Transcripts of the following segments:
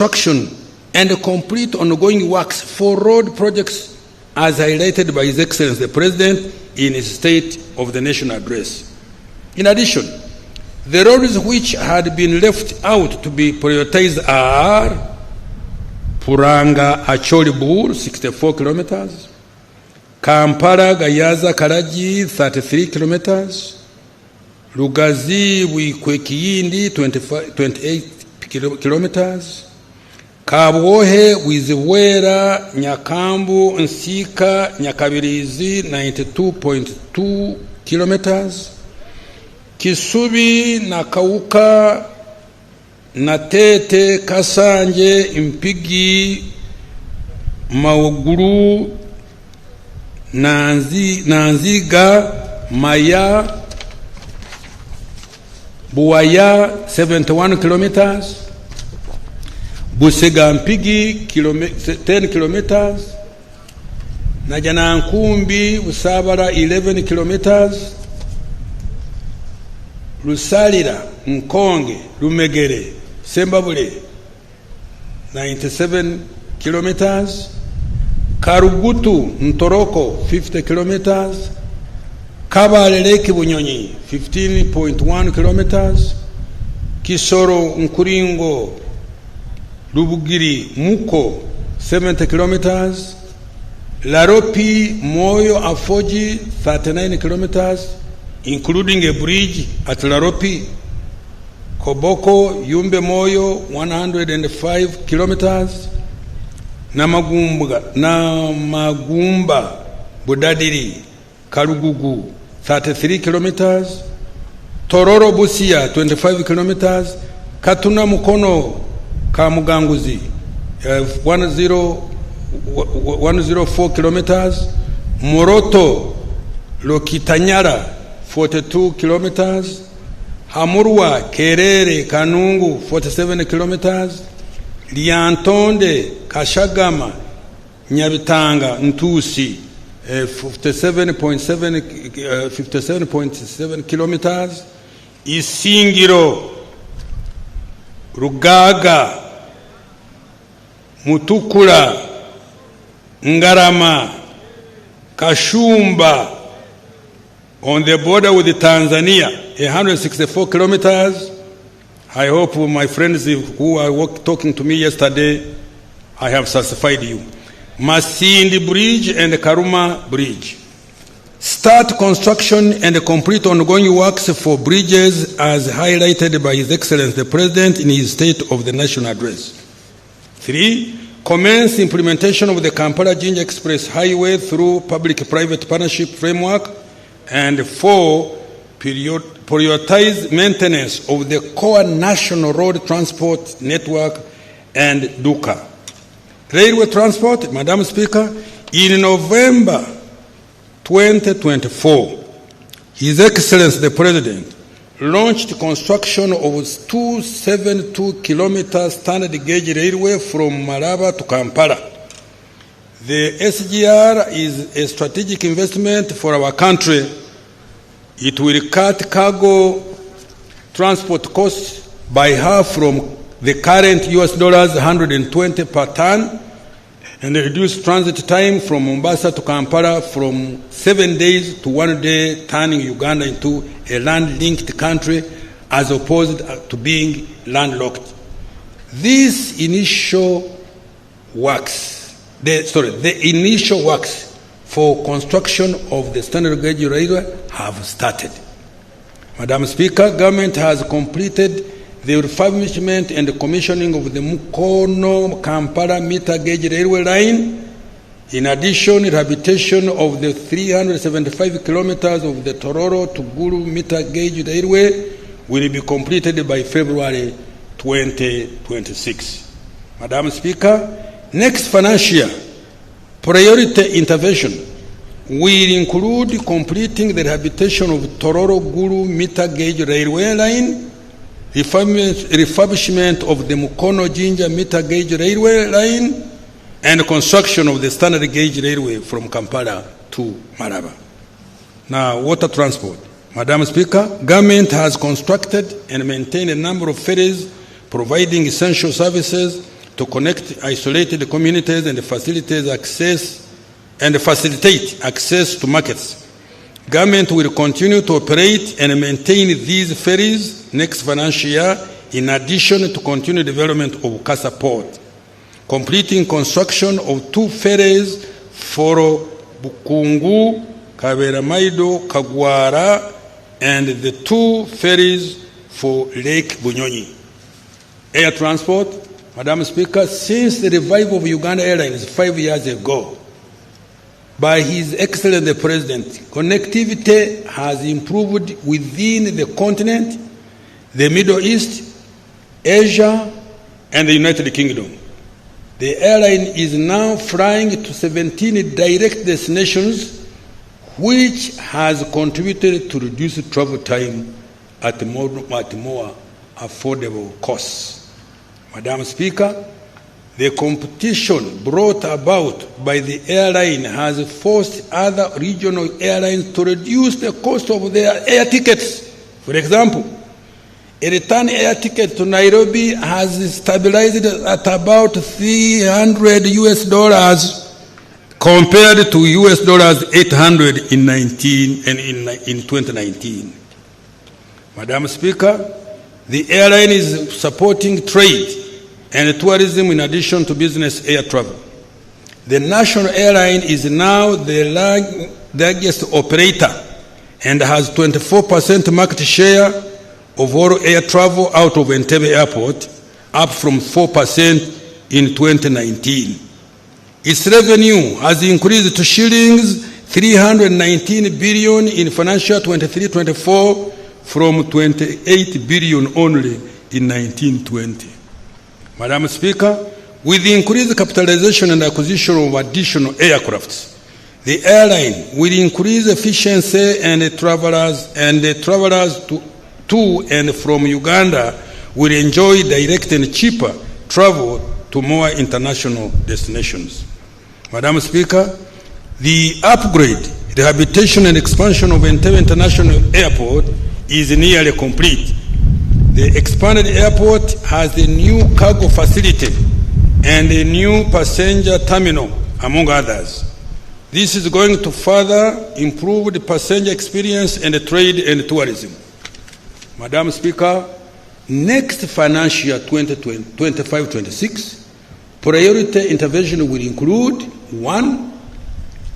construction and complete ongoing works for road projects as highlighted by His Excellency the President in his State of the Nation address. In addition, the roads which had been left out to be prioritized are Puranga Acholi Bur, 64 kilometers, Kampala Gayaza Karaji, 33 kilometers, Lugazi Wikwekiyindi, 28 kilometers, Kabwohe Wizewera Nyakambu Nsika Nyakabirizi, 92.2 kilometers, Kisubi Nakauka Natete Kasanje Impigi Mauguru Nanziga Maya Buaya 71 kilometers, Busega Mpigi 10 kilometers, Najanankumbi Usabara 11 kilometers, Lusalira Nkonge Lumegere Sembabule 97 kilometers, Karugutu Ntoroko 50 kilometers, Kabale Lake Bunyonyi 15.1 kilometers, Kisoro Nkuringo Lubugiri Muko 70 kilometers, Laropi Moyo Afoji 39 kilometers, including a bridge at Laropi, Koboko Yumbe Moyo 105 kilometers, Namagumba Budadiri Karugugu 33 kilometers, Tororo Busia 25 kilometers, Katuna Mukono Kamuganguzi 104 kilometers, Moroto Lokitanyara 42 kilometers, Hamurwa Kerere Kanungu 47 kilometers, Liantonde Kashagama Nyabitanga Ntusi 57.7 kilometers, Isingiro Rugaga Mutukula Ngarama Kashumba on the border with Tanzania 164 kilometers. I hope my friends who are talking to me yesterday, I have satisfied you. Masindi Bridge and Karuma Bridge. Start construction and complete ongoing works for bridges as highlighted by His Excellency the President in his State of the Nation address. 3. Commence implementation of the Kampala-Jinja Express Highway through public-private partnership framework. And 4. Prioritize maintenance of the core national road transport network and DUCA. Railway transport, Madam Speaker, in November 2024, His Excellency the President launched construction of 272-kilometer standard gauge railway from Malaba to Kampala. The SGR is a strategic investment for our country. It will cut cargo transport costs by half from the current $120 per ton and reduce transit time from Mombasa to Kampala from 7 days to 1 day, turning Uganda into a land-linked country as opposed to being landlocked. These initial works, the initial works for construction of the standard gauge railway have started. Madam Speaker, government has completed the refurbishment and commissioning of the Mukono-Kampala meter gauge railway line. In addition, rehabilitation of the 375 kilometers of the Tororo to Gulu meter gauge railway will be completed by February 2026. Madam Speaker, next financial year, priority intervention will include completing the rehabilitation of Tororo-Gulu meter gauge railway line, refurbishment of the Mukono-Jinja meter gauge railway line, and construction of the standard gauge railway from Kampala to Malaba. Now, water transport. Madam Speaker, government has constructed and maintained a number of ferries providing essential services to connect isolated communities and facilitate access to markets. Government will continue to operate and maintain these ferries next financial year, in addition to continued development of Kasa Port, completing construction of 2 ferries for Bukungu, Kaberamaido, Kagwara, and the 2 ferries for Lake Bunyonyi. Air transport, Madam Speaker, since the revival of Uganda Airlines 5 years ago, by His Excellency the President, connectivity has improved within the continent, the Middle East, Asia, and the United Kingdom. The airline is now flying to 17 direct destinations, which has contributed to reduce travel time at more affordable costs. Madam Speaker, the competition brought about by the airline has forced other regional airlines to reduce the cost of their air tickets. For example, a return air ticket to Nairobi has stabilized at about $300 compared to $800 in 2019. Madam Speaker, the airline is supporting trade and tourism in addition to business air travel. The national airline is now the largest operator and has 24% market share of all air travel out of Entebbe Airport, up from 4% in 2019. Its revenue has increased to shillings 319 billion in financial 23-24 from 28 billion only in 1920. Madam Speaker, with the increased capitalization and acquisition of additional aircrafts, the airline will increase efficiency and the travelers to and from Uganda will enjoy direct and cheaper travel to more international destinations. Madam Speaker, the upgrade, rehabilitation and expansion of Entebbe International Airport is nearly complete. The expanded airport has a new cargo facility and a new passenger terminal, among others. This is going to further improve the passenger experience and the trade and tourism. Madam Speaker, next financial year 2025-26, priority intervention will include 1.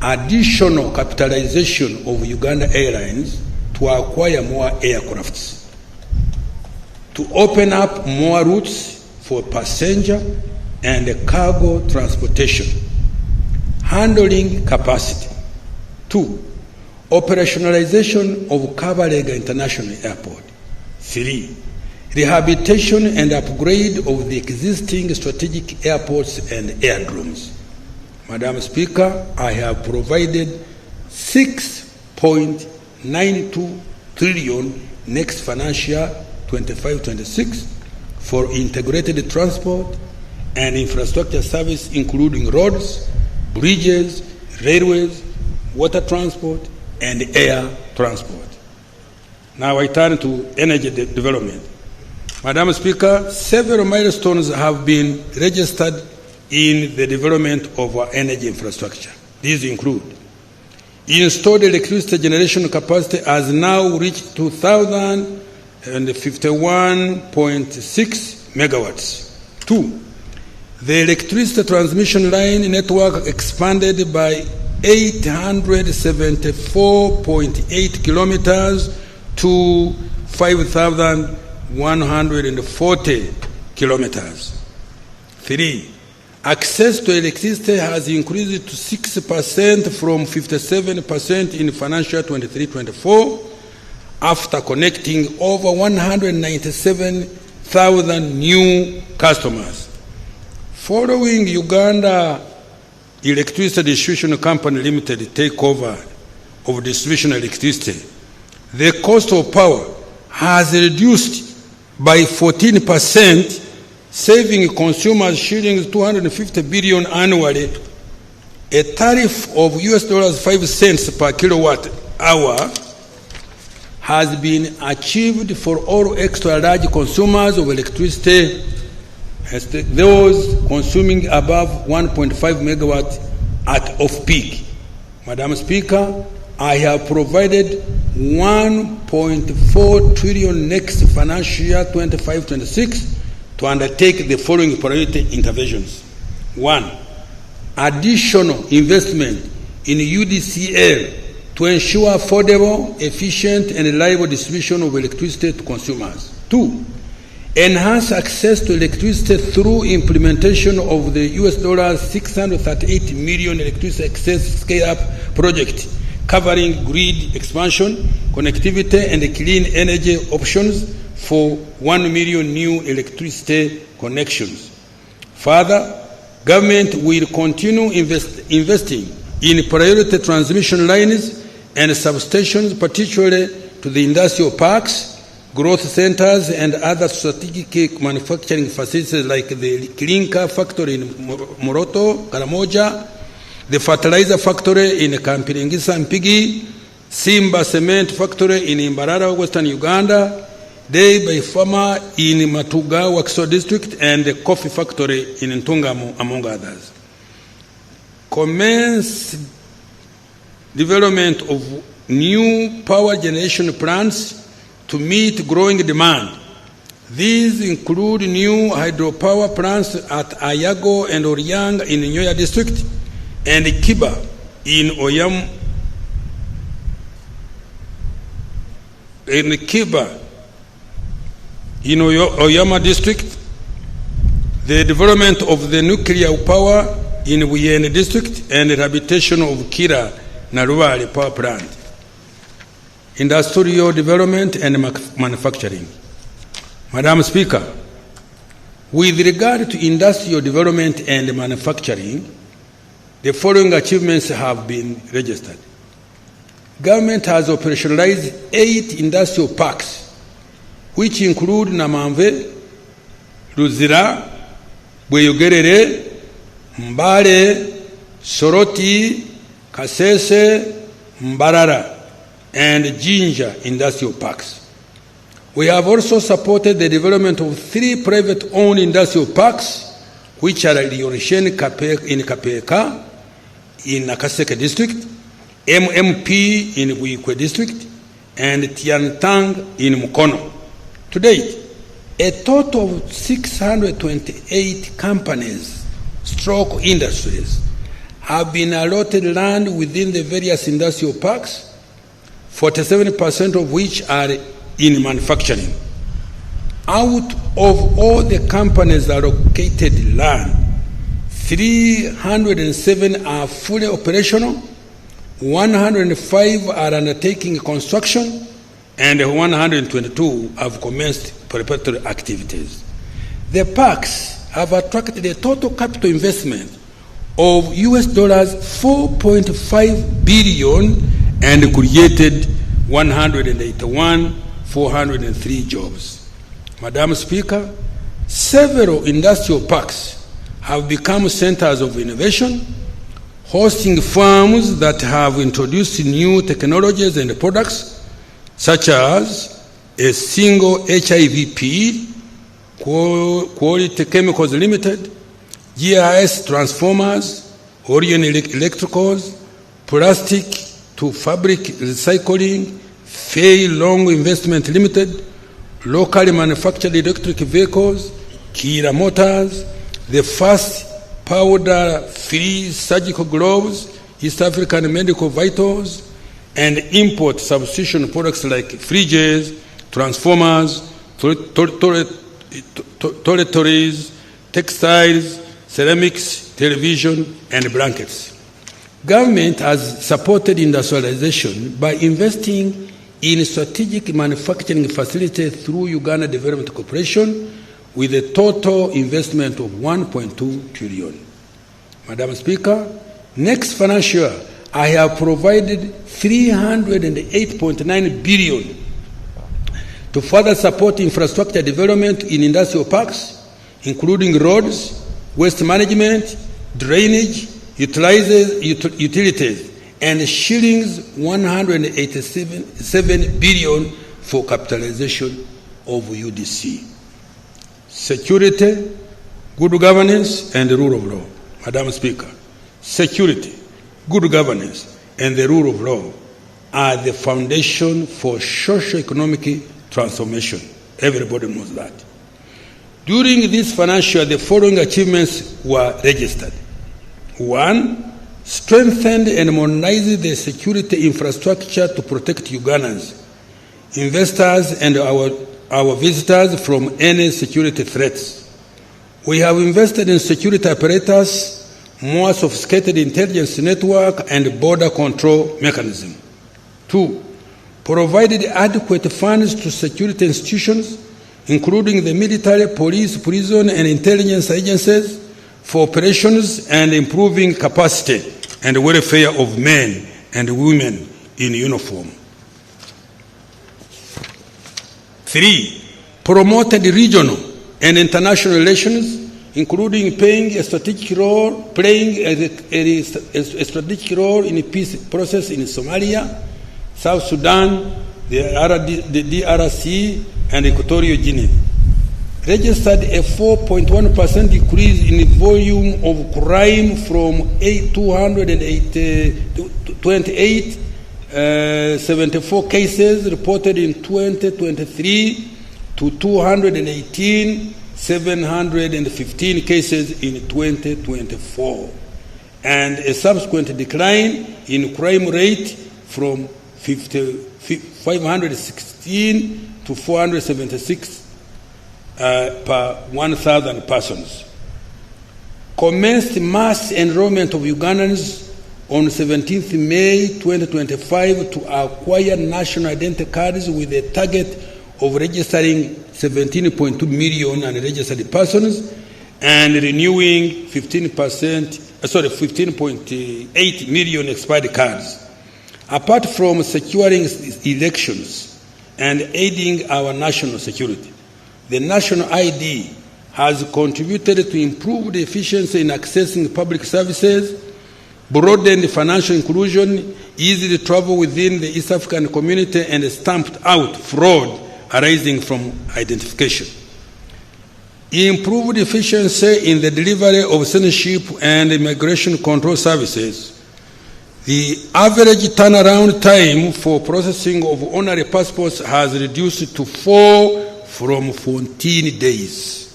Additional capitalization of Uganda Airlines to acquire more aircrafts, to open up more routes for passenger and cargo transportation, handling capacity. 2. Operationalization of Kabalega International Airport. 3. Rehabilitation and upgrade of the existing strategic airports and aerodromes. Madam Speaker, I have provided 6.92 trillion next financial year 25-26 for integrated transport and infrastructure service, including roads, bridges, railways, water transport, and air transport. Now I turn to energy development. Madam Speaker, several milestones have been registered in the development of our energy infrastructure. These include: installed electricity generation capacity has now reached 2,051.6 megawatts. 2. The electricity transmission line network expanded by 874.8 kilometers to 5,140 kilometers. 3. Access to electricity has increased to 6% from 57% in financial 23-24 after connecting over 197,000 new customers. Following Uganda Electricity Distribution Company Limited takeover of distribution electricity, the cost of power has reduced by 14%, saving consumers shillings 250 billion annually. A tariff of $5 cents per kilowatt hour has been achieved for all extra large consumers of electricity as those consuming above 1.5 megawatt at off-peak. Madam Speaker, I have provided 1.4 trillion next financial year 25-26 to undertake the following priority interventions. 1. Additional investment in UDCL to ensure affordable, efficient, and reliable distribution of electricity to consumers. 2. Enhance access to electricity through implementation of the $638 million electricity access scale-up project, covering grid expansion, connectivity, and clean energy options for 1 million new electricity connections. Further, government will continue investing in priority transmission lines and substations, particularly to the industrial parks, growth centers, and other strategic manufacturing facilities like the clinker factory in Moroto, Karamoja, the fertilizer factory in Kampiringisa Mpigi, Simba cement factory in Imbarara, Western Uganda, Dairy Farmer in Matuga, Wakiso district, and the coffee factory in Ntungamo, among others. Commence development of new power generation plants to meet growing demand. These include new hydropower plants at Ayago and Oryang in Nyoya district, and Kiba in Oyama district, the development of the nuclear power in Wiyene district, and the rehabilitation of Kira Naruwari power plant. Industrial development and manufacturing. Madam Speaker, with regard to industrial development and manufacturing, the following achievements have been registered. Government has operationalized 8 industrial parks, which include Namamve, Luzira, Bweyogerere, Mbale, Soroti, Kasese, Mbarara, and Jinja industrial parks. We have also supported the development of 3 private-owned industrial parks, which are Riorishen in Kapeka in Nakaseke district, MMP in Wikwe district, and Tiantang in Mukono. To date, a total of 628 companies, industries, have been allotted land within the various industrial parks, 47% of which are in manufacturing. Out of all the companies allocated land, 307 are fully operational, 105 are undertaking construction, and 122 have commenced preparatory activities. The parks have attracted a total capital investment of $4.5 billion and created 181,403 jobs. Madam Speaker, several industrial parks have become centers of innovation, hosting firms that have introduced new technologies and products, such as a single HIV-P, Quality Chemicals Limited, GIS Transformers, Orion Electricals, Plastic to Fabric Recycling, Fay Long Investment Limited, locally manufactured electric vehicles, Kira Motors, the first powder-free surgical gloves, East African medical vitals, and import substitution products like fridges, transformers, toiletries, textiles, ceramics, television, and blankets. Government has supported industrialization by investing in strategic manufacturing facilities through Uganda Development Corporation with a total investment of 1.2 trillion. Madam Speaker, next financial year, I have provided 308.9 billion to further support infrastructure development in industrial parks, including roads, waste management, drainage, utilities, and shillings 187 billion for capitalization of UDC. Security, good governance and the rule of law. Madam Speaker, security, good governance, and the rule of law are the foundation for socio-economic transformation. Everybody knows that. During this financial year, the following achievements were registered. 1, strengthened and modernized the security infrastructure to protect Ugandans, investors, and our visitors from any security threats. We have invested in security apparatus, more sophisticated intelligence network, and border control mechanism. 2, provided adequate funds to security institutions, including the military, police, prison, and intelligence agencies, for operations and improving capacity and welfare of men and women in uniform. 3, promoted regional and international relations, including playing a strategic role in the peace process in Somalia, South Sudan, the DRC, and Equatorial Guinea. Registered a 4.1% decrease in the volume of crime from 274 cases reported in 2023 to 218,715 cases in 2024, and a subsequent decline in crime rate from 516 to 476 per 1,000 persons. Commenced mass enrollment of Ugandans on 17th May 2025 to acquire national identity cards with a target of registering 17.2 million unregistered persons and renewing 15.8 million expired cards. Apart from securing elections and aiding our national security, the national ID has contributed to improve the efficiency in accessing public services, broadened financial inclusion, easily travel within the East African community, and stamped out fraud arising from identification. Improved efficiency in the delivery of citizenship and immigration control services. The average turnaround time for processing of honorary passports has reduced to 4 from 14 days.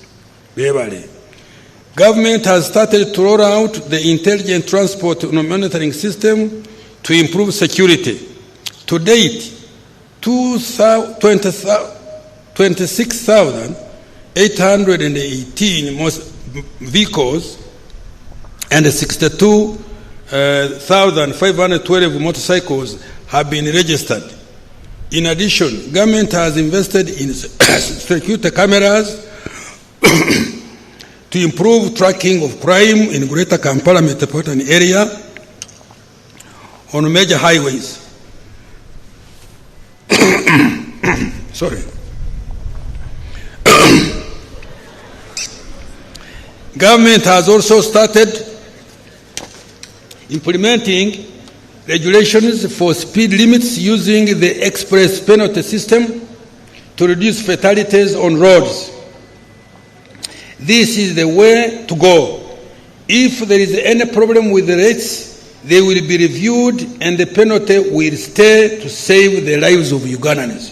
Government has started to roll out the intelligent transport monitoring system to improve security. To date, 26,818 vehicles and 62,512 motorcycles have been registered. In addition, government has invested in security cameras to improve tracking of crime in Greater Kampala metropolitan area on major highways. Sorry. Government has also started implementing regulations for speed limits using the express penalty system to reduce fatalities on roads. This is the way to go. If there is any problem with the rates, they will be reviewed and the penalty will stay to save the lives of Ugandans.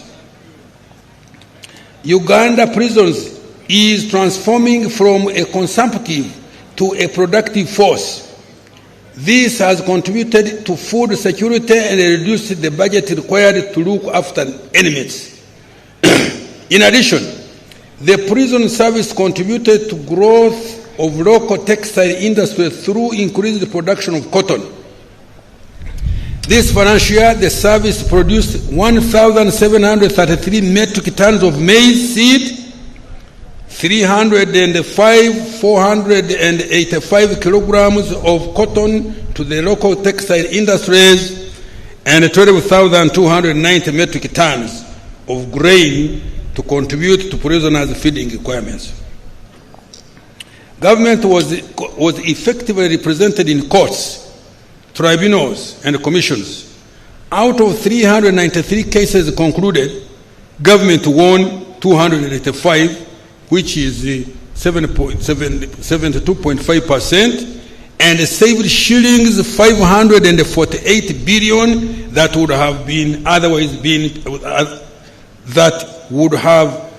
Uganda prisons is transforming from a consumptive to a productive force. This has contributed to food security and reduced the budget required to look after inmates. In addition, the prison service contributed to growth of local textile industry through increased production of cotton. This financial year, the service produced 1,733 metric tons of maize seed, 485 kilograms of cotton to the local textile industries, and 12,290 metric tons of grain to contribute to prisoners' feeding requirements. Government was effectively represented in courts, tribunals, and commissions. Out of 393 cases concluded, government won 285, which is 72.5%, and saved shillings 548 billion that would have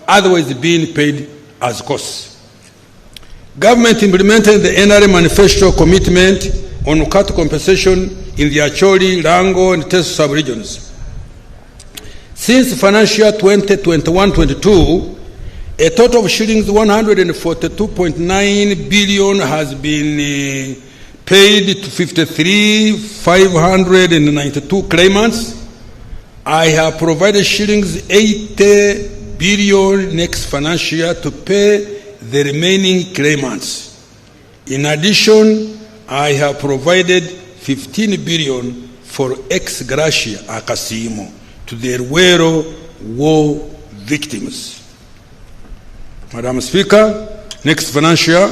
otherwise been paid as costs. Government implemented the NRA manifesto commitment on cattle compensation in the Acholi, Rango, and Teso sub-regions. Since financial year 2021-22, a total of shillings 142.9 billion has been paid to 592 claimants. I have provided shillings 80 billion next financial year to pay the remaining claimants. In addition, I have provided 15 billion for ex gratia Akasimo to the Ruero war victims. Madam Speaker, next financial year,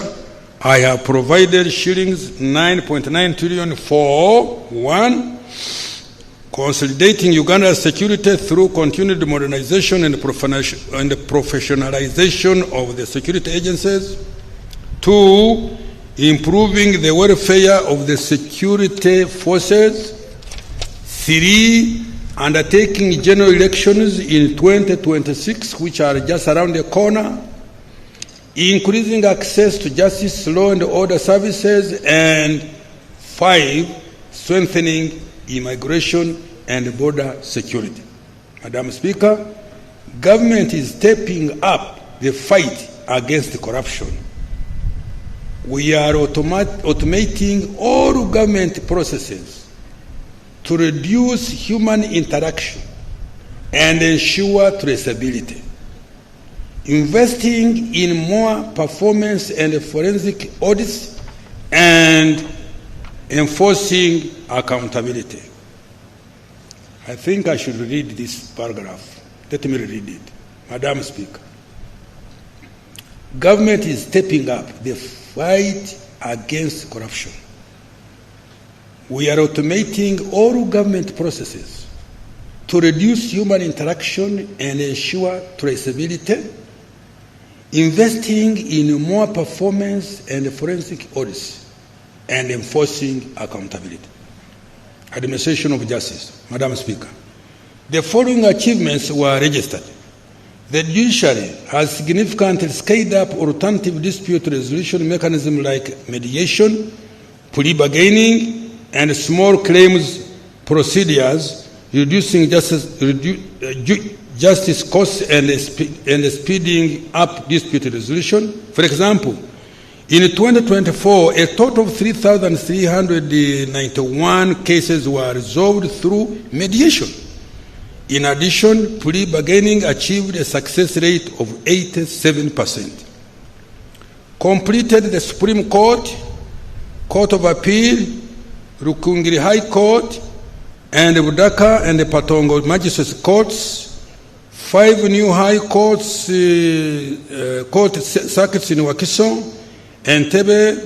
I have provided shillings 9.9 trillion for 1. Consolidating Uganda's security through continued modernization and professionalization of the security agencies. 2. Improving the welfare of the security forces. 3. Undertaking general elections in 2026, which are just around the corner. Increasing access to justice, law and order services. And 5. Strengthening immigration and border security. Madam Speaker, government is stepping up the fight against corruption. We are automating all government processes to reduce human interaction and ensure traceability. Investing in more performance and forensic audits and enforcing accountability. I think I should read this paragraph. Let me read it. Madam Speaker, government is stepping up the fight against corruption. We are automating all government processes to reduce human interaction and ensure traceability, investing in more performance and forensic audits, and enforcing accountability. Administration of justice. Madam Speaker, the following achievements were registered. The judiciary has significantly scaled up alternative dispute resolution mechanisms like mediation, plea bargaining, and small claims procedures, reducing justice costs and speeding up dispute resolution. For example, in 2024, a total of 3,391 cases were resolved through mediation. In addition, plea bargaining achieved a success rate of 87%. Completed the Supreme Court, Court of Appeal, Rukungiri High Court, and Budaka and the Patongo Magistrates Courts. 5 new high courts, court circuits in Wakiso, Entebbe,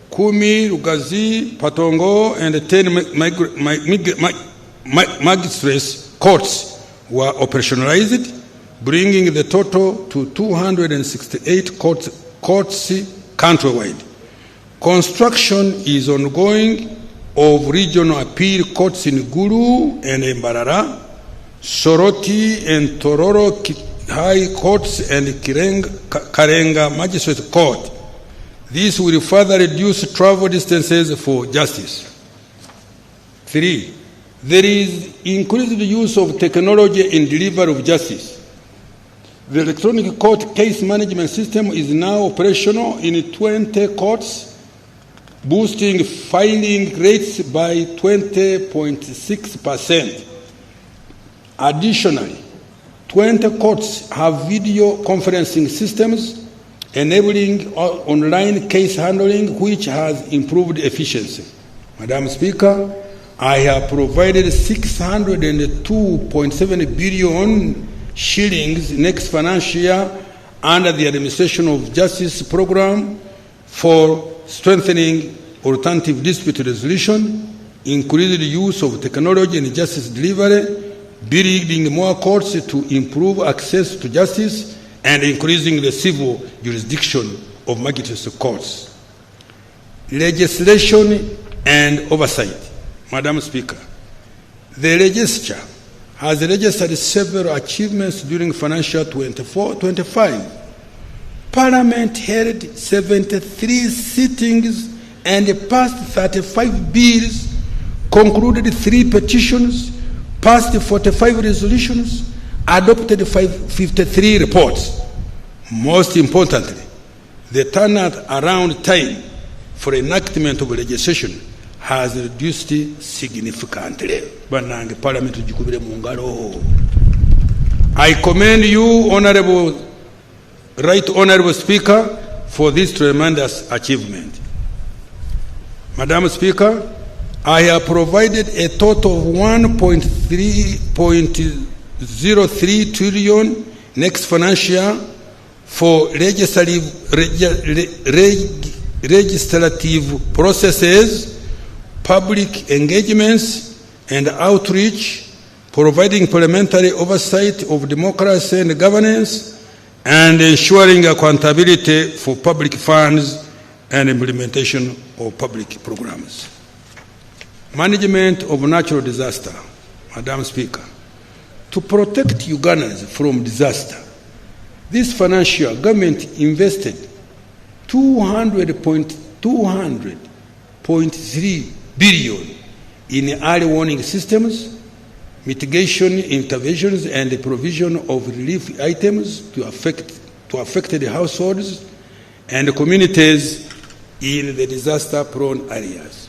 Kumi, Rugazi, Patongo, and 10 magistrates courts were operationalized, bringing the total to 268 courts countrywide. Construction is ongoing of regional appeal courts in Gulu and Mbarara, Soroti and Tororo high courts, and Karenga magistrate court. This will further reduce travel distances for justice. 3. There is increased use of technology in delivery of justice. The electronic court case management system is now operational in 20 courts, boosting filing rates by 20.6%. Additionally, 20 courts have video conferencing systems enabling online case handling, which has improved efficiency. Madam Speaker, I have provided 602.7 billion shillings next financial year under the Administration of Justice program for strengthening alternative dispute resolution, increased use of technology in justice delivery, building more courts to improve access to justice, and increasing the civil jurisdiction of magistrates' courts. Legislation and oversight. Madam Speaker, the legislature has registered several achievements during financial 24-25. Parliament held 73 sittings and passed 35 bills, concluded 3 petitions, passed 45 resolutions, adopted 53 reports. Most importantly, the turnaround time for enactment of legislation has reduced significantly. I commend you, Right Honorable Speaker, for this tremendous achievement. Madam Speaker, I have provided a total of 1.03 trillion next financial year for legislative processes, public engagements, and outreach, providing parliamentary oversight of democracy and governance, and ensuring accountability for public funds and implementation of public programs. Management of natural disaster. Madam Speaker, to protect Ugandans from disaster, this financial year, government invested 200.3 billion in early warning systems, mitigation interventions, and the provision of relief items to affected households and communities in the disaster-prone areas.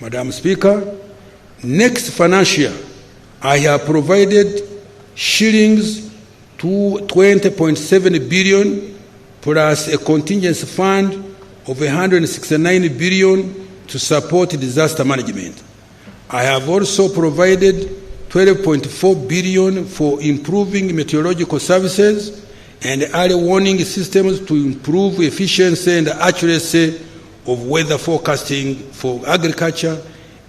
Madam Speaker, next financial year, I have provided shillings to 20.7 billion plus a contingency fund of 169 billion to support disaster management. I have also provided 12.4 billion for improving meteorological services and early warning systems to improve efficiency and accuracy of weather forecasting for agriculture,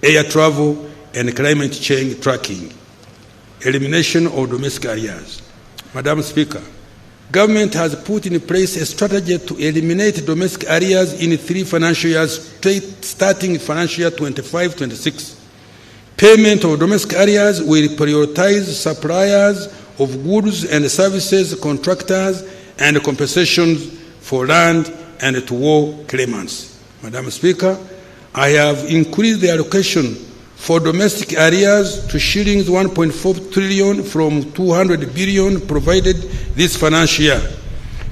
air travel, and climate change tracking. Elimination of domestic areas. Madam Speaker, government has put in place a strategy to eliminate domestic areas in 3 financial years, starting financial year 25-26. Payment of domestic areas will prioritize suppliers of goods and services, contractors, and compensations for land and to war claimants. Madam Speaker, I have increased the allocation for domestic areas to shillings 1.4 trillion from 200 billion provided this financial year.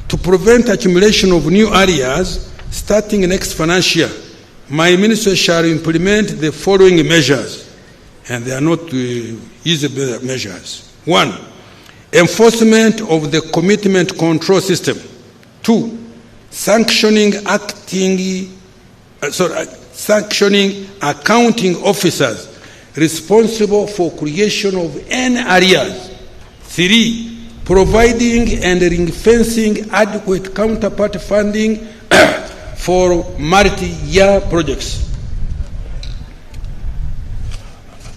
To prevent accumulation of new areas, starting next financial year, my ministry shall implement the following measures, and they are not easy measures. 1, enforcement of the commitment control system. 2, sanctioning accounting officers responsible for creation of N areas. 3, providing and ring-fencing adequate counterpart funding for multi-year projects.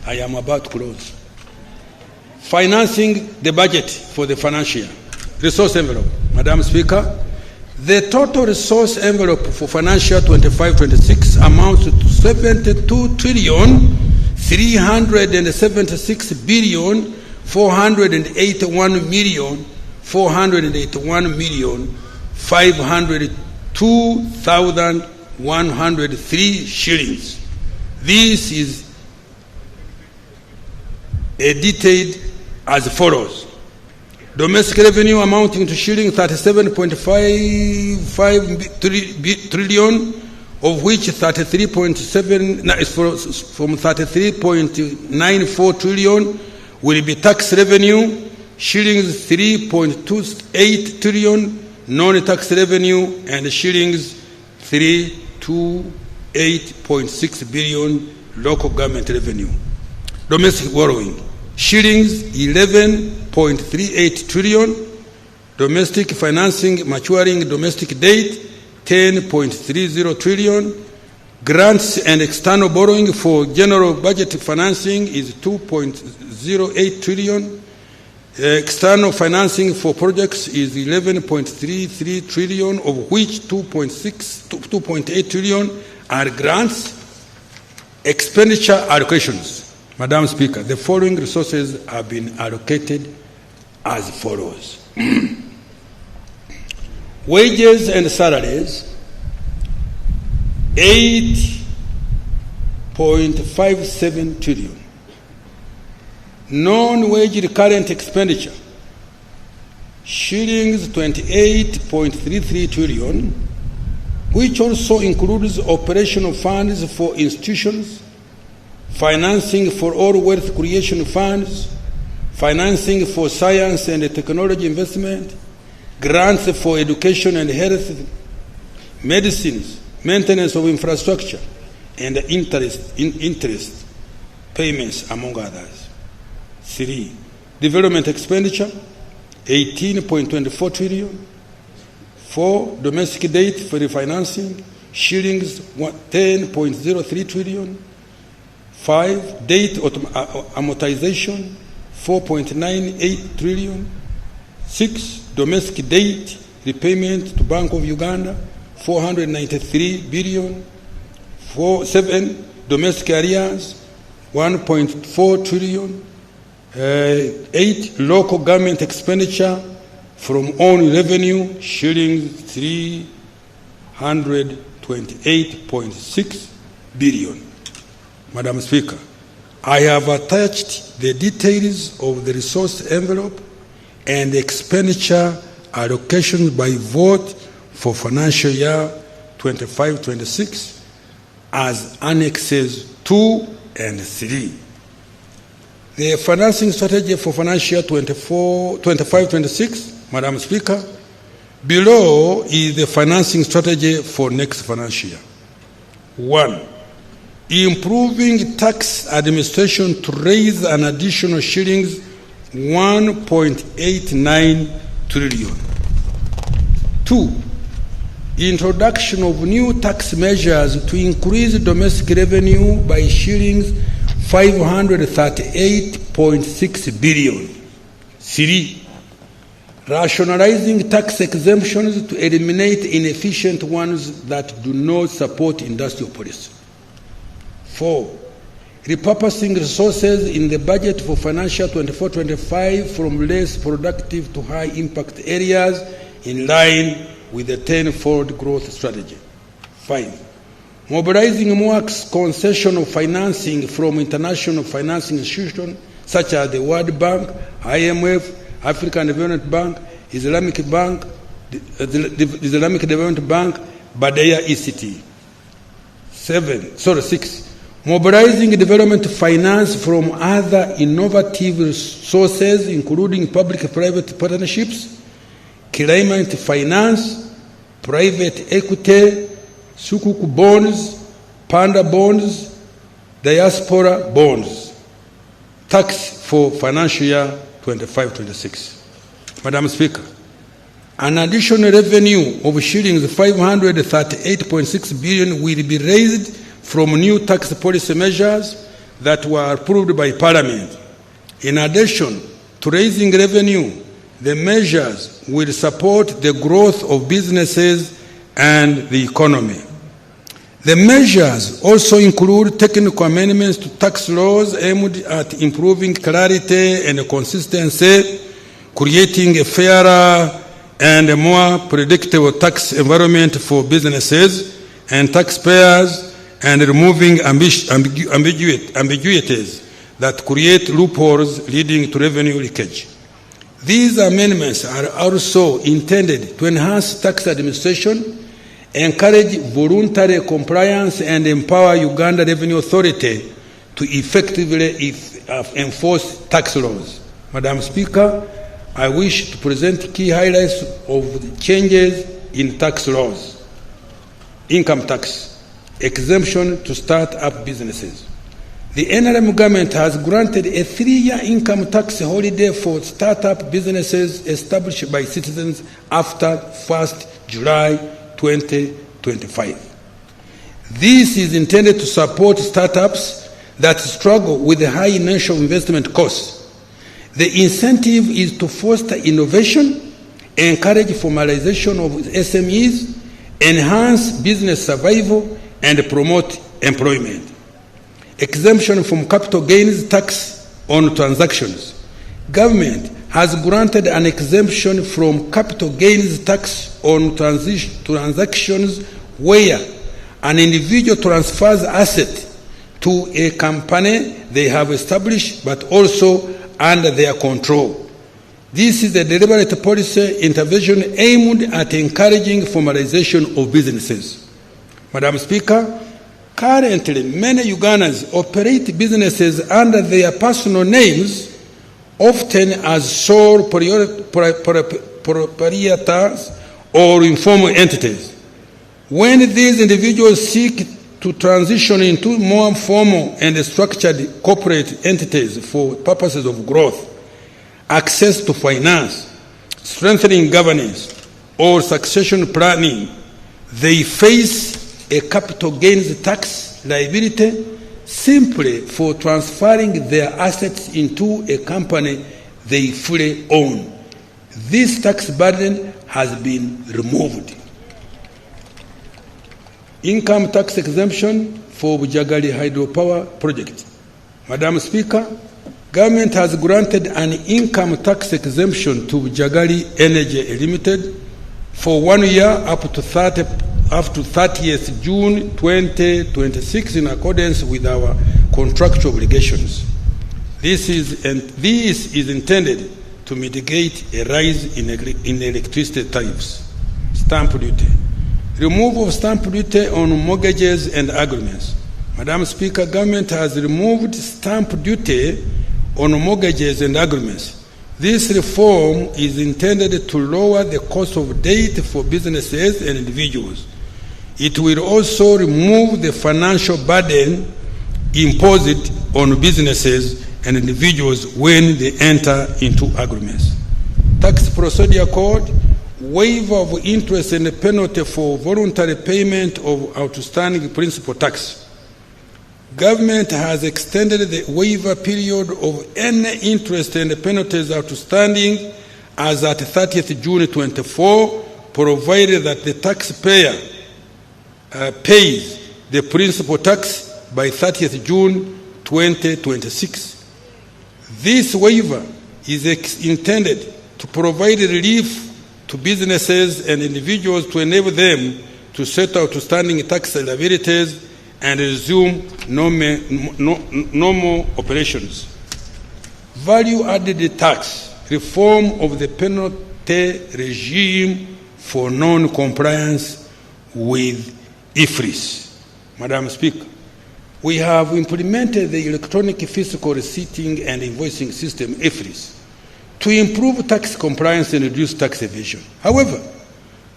I am about to close. Financing the budget for the financial year. Resource envelope. Madam Speaker, the total resource envelope for financial 25-26 amounts to 72 trillion 376 billion 481 million 502,103 shillings. This is detailed as follows. Domestic revenue amounting to shilling 37.55 trillion, of which 33.7 is from 33.94 trillion will be tax revenue, shillings 3.28 trillion non-tax revenue, and shillings 328.6 billion local government revenue. Domestic borrowing, shillings 11.38 trillion, domestic financing maturing domestic debt 10.30 trillion, grants and external borrowing for general budget financing is 2.08 trillion, External financing for projects is 11.33 trillion, of which 2.8 trillion are grants. Expenditure allocations. Madam Speaker, the following resources have been allocated as follows. Wages and salaries, 8.57 trillion. Non-wage recurrent expenditure, shillings 28.33 trillion, which also includes operational funds for institutions, financing for all wealth creation funds, financing for science and technology investment, grants for education and health, medicines, maintenance of infrastructure, and interest payments, among others. 3. Development expenditure, 18.24 trillion. 4. Domestic debt for refinancing, shillings 10.03 trillion. 5. Debt amortization, 4.98 trillion. 6. Domestic debt repayment to Bank of Uganda, 493 billion. 7. Domestic arrears, 1.4 trillion. 8. Local government expenditure from own revenue, shillings 328.6 billion. Madam Speaker, I have attached the details of the resource envelope and expenditure allocations by vote for financial year 25-26 as annexes 2 and 3. The financing strategy for financial year 25-26, Madam Speaker, below is the financing strategy for next financial year. 1. Improving tax administration to raise an additional shillings 1.89 trillion. 2. Introduction of new tax measures to increase domestic revenue by shillings 538.6 billion. 3. Rationalizing tax exemptions to eliminate inefficient ones that do not support industrial policy. 4. Repurposing resources in the budget for financial 24-25 from less productive to high impact areas in line with the 10-fold growth strategy. 5. Mobilizing more concessional financing from international financing institutions such as the World Bank, IMF, African Development Bank, Islamic Development Bank, Badeya ECT. 6. Mobilizing development finance from other innovative sources, including public-private partnerships, climate finance, private equity, sukuk bonds, panda bonds, diaspora bonds. Tax for financial year 25-26. Madam Speaker, an additional revenue of shillings 538.6 billion will be raised from new tax policy measures that were approved by Parliament. In addition to raising revenue, the measures will support the growth of businesses and the economy. The measures also include technical amendments to tax laws aimed at improving clarity and consistency, creating a fairer and a more predictable tax environment for businesses and taxpayers, and removing ambiguities that create loopholes leading to revenue leakage. These amendments are also intended to enhance tax administration, encourage voluntary compliance, and empower Uganda Revenue Authority to effectively enforce tax laws. Madam Speaker, I wish to present key highlights of the changes in tax laws. Income tax, exemption to start-up businesses. The NRM government has granted a 3-year income tax holiday for start-up businesses established by citizens after 1st July 2025. This is intended to support startups that struggle with the high initial investment costs. The incentive is to foster innovation, encourage formalization of SMEs, enhance business survival, and promote employment. Exemption from capital gains tax on transactions. Government has granted an exemption from capital gains tax on transactions where an individual transfers assets to a company they have established but also under their control. This is a deliberate policy intervention aimed at encouraging formalization of businesses. Madam Speaker, currently many Ugandans operate businesses under their personal names, often as sole proprietors or informal entities. When these individuals seek to transition into more formal and structured corporate entities for purposes of growth, access to finance, strengthening governance, or succession planning, they face a capital gains tax liability simply for transferring their assets into a company they fully own. This tax burden has been removed. Income tax exemption for Bujagali hydropower project. Madam Speaker, government has granted an income tax exemption to Bujagali Energy Limited for 1 year up to 30th June 2026 in accordance with our contractual obligations. This is intended to mitigate a rise in electricity tariffs. Stamp duty. Removal of stamp duty on mortgages and agreements. Madam Speaker, government has removed stamp duty on mortgages and agreements. This reform is intended to lower the cost of debt for businesses and individuals. It will also remove the financial burden imposed on businesses and individuals when they enter into agreements. Tax Procedure Code, waiver of interest and penalty for voluntary payment of outstanding principal tax. Government has extended the waiver period of any interest and penalties outstanding as at 30th June 24, provided that the taxpayer pays the principal tax by 30th June 2026. This waiver is intended to provide relief to businesses and individuals to enable them to settle outstanding tax liabilities and resume normal operations. Value-added tax, reform of the penalty regime for non-compliance with IFRIS. Madam Speaker, we have implemented the electronic fiscal receipting and invoicing system, IFRIS, to improve tax compliance and reduce tax evasion. However,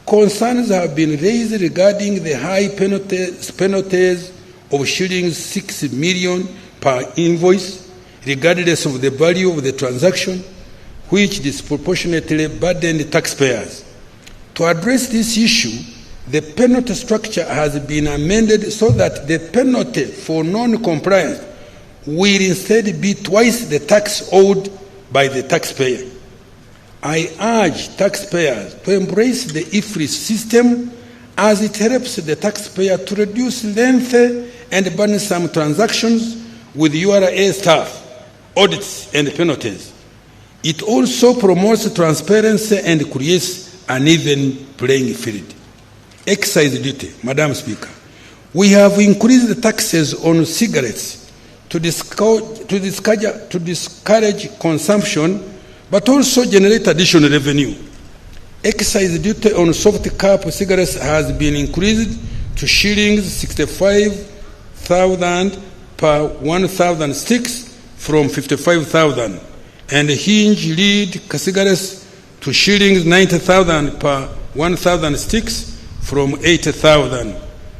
concerns have been raised regarding the high penalties of shillings 6 million per invoice, regardless of the value of the transaction, which disproportionately burden the taxpayers. To address this issue, the penalty structure has been amended so that the penalty for non-compliance will instead be twice the tax owed by the taxpayer. I urge taxpayers to embrace the IFRIS system as it helps the taxpayer to reduce lengthy and burdensome transactions with URA staff, audits, and penalties. It also promotes transparency and creates an even playing field. Excise duty. Madam Speaker, we have increased the taxes on cigarettes to discourage consumption, but also generate additional revenue. Excise duty on soft cap cigarettes has been increased to shillings 65,000 per 1,000 sticks from 55,000, and hinge lead cigarettes to shillings 90,000 per 1,000 sticks from 80,000.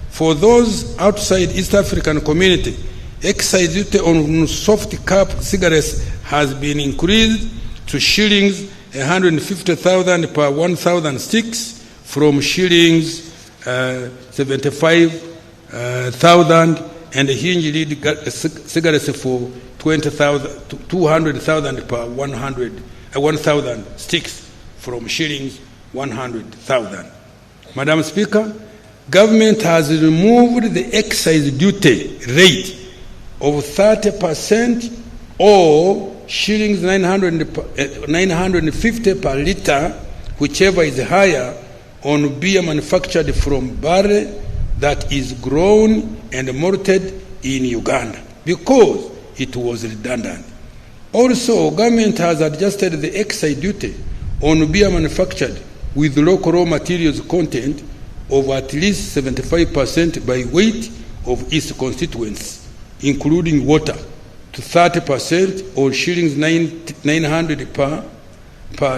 For those outside East African community, excise duty on soft cap cigarettes has been increased to shillings 150,000 per 1,000 sticks from shillings 75,000 and hinge lead cigarettes for 200,000 per 1,000 sticks from shillings 100,000. Madam Speaker, government has removed the excise duty rate of 30% or shillings 950 per litre, whichever is higher, on beer manufactured from barley that is grown and malted in Uganda, because it was redundant. Also, government has adjusted the excise duty on beer manufactured with local raw materials content of at least 75% by weight of its constituents, including water, to 30% or shillings 900 per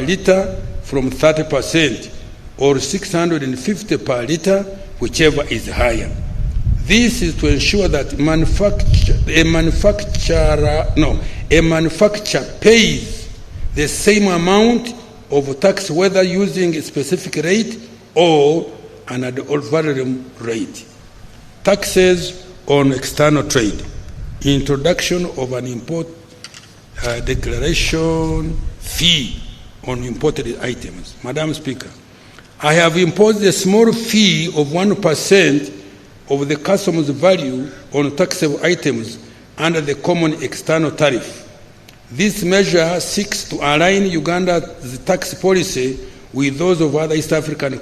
litre from 30% or 650 per litre, whichever is higher. This is to ensure that a manufacturer pays the same amount of tax whether using a specific rate or an ad valorem rate. Taxes on external trade. Introduction of an import declaration fee on imported items. Madam Speaker, I have imposed a small fee of 1% of the customs value on taxable items under the common external tariff. This measure seeks to align Uganda's tax policy with those of other East African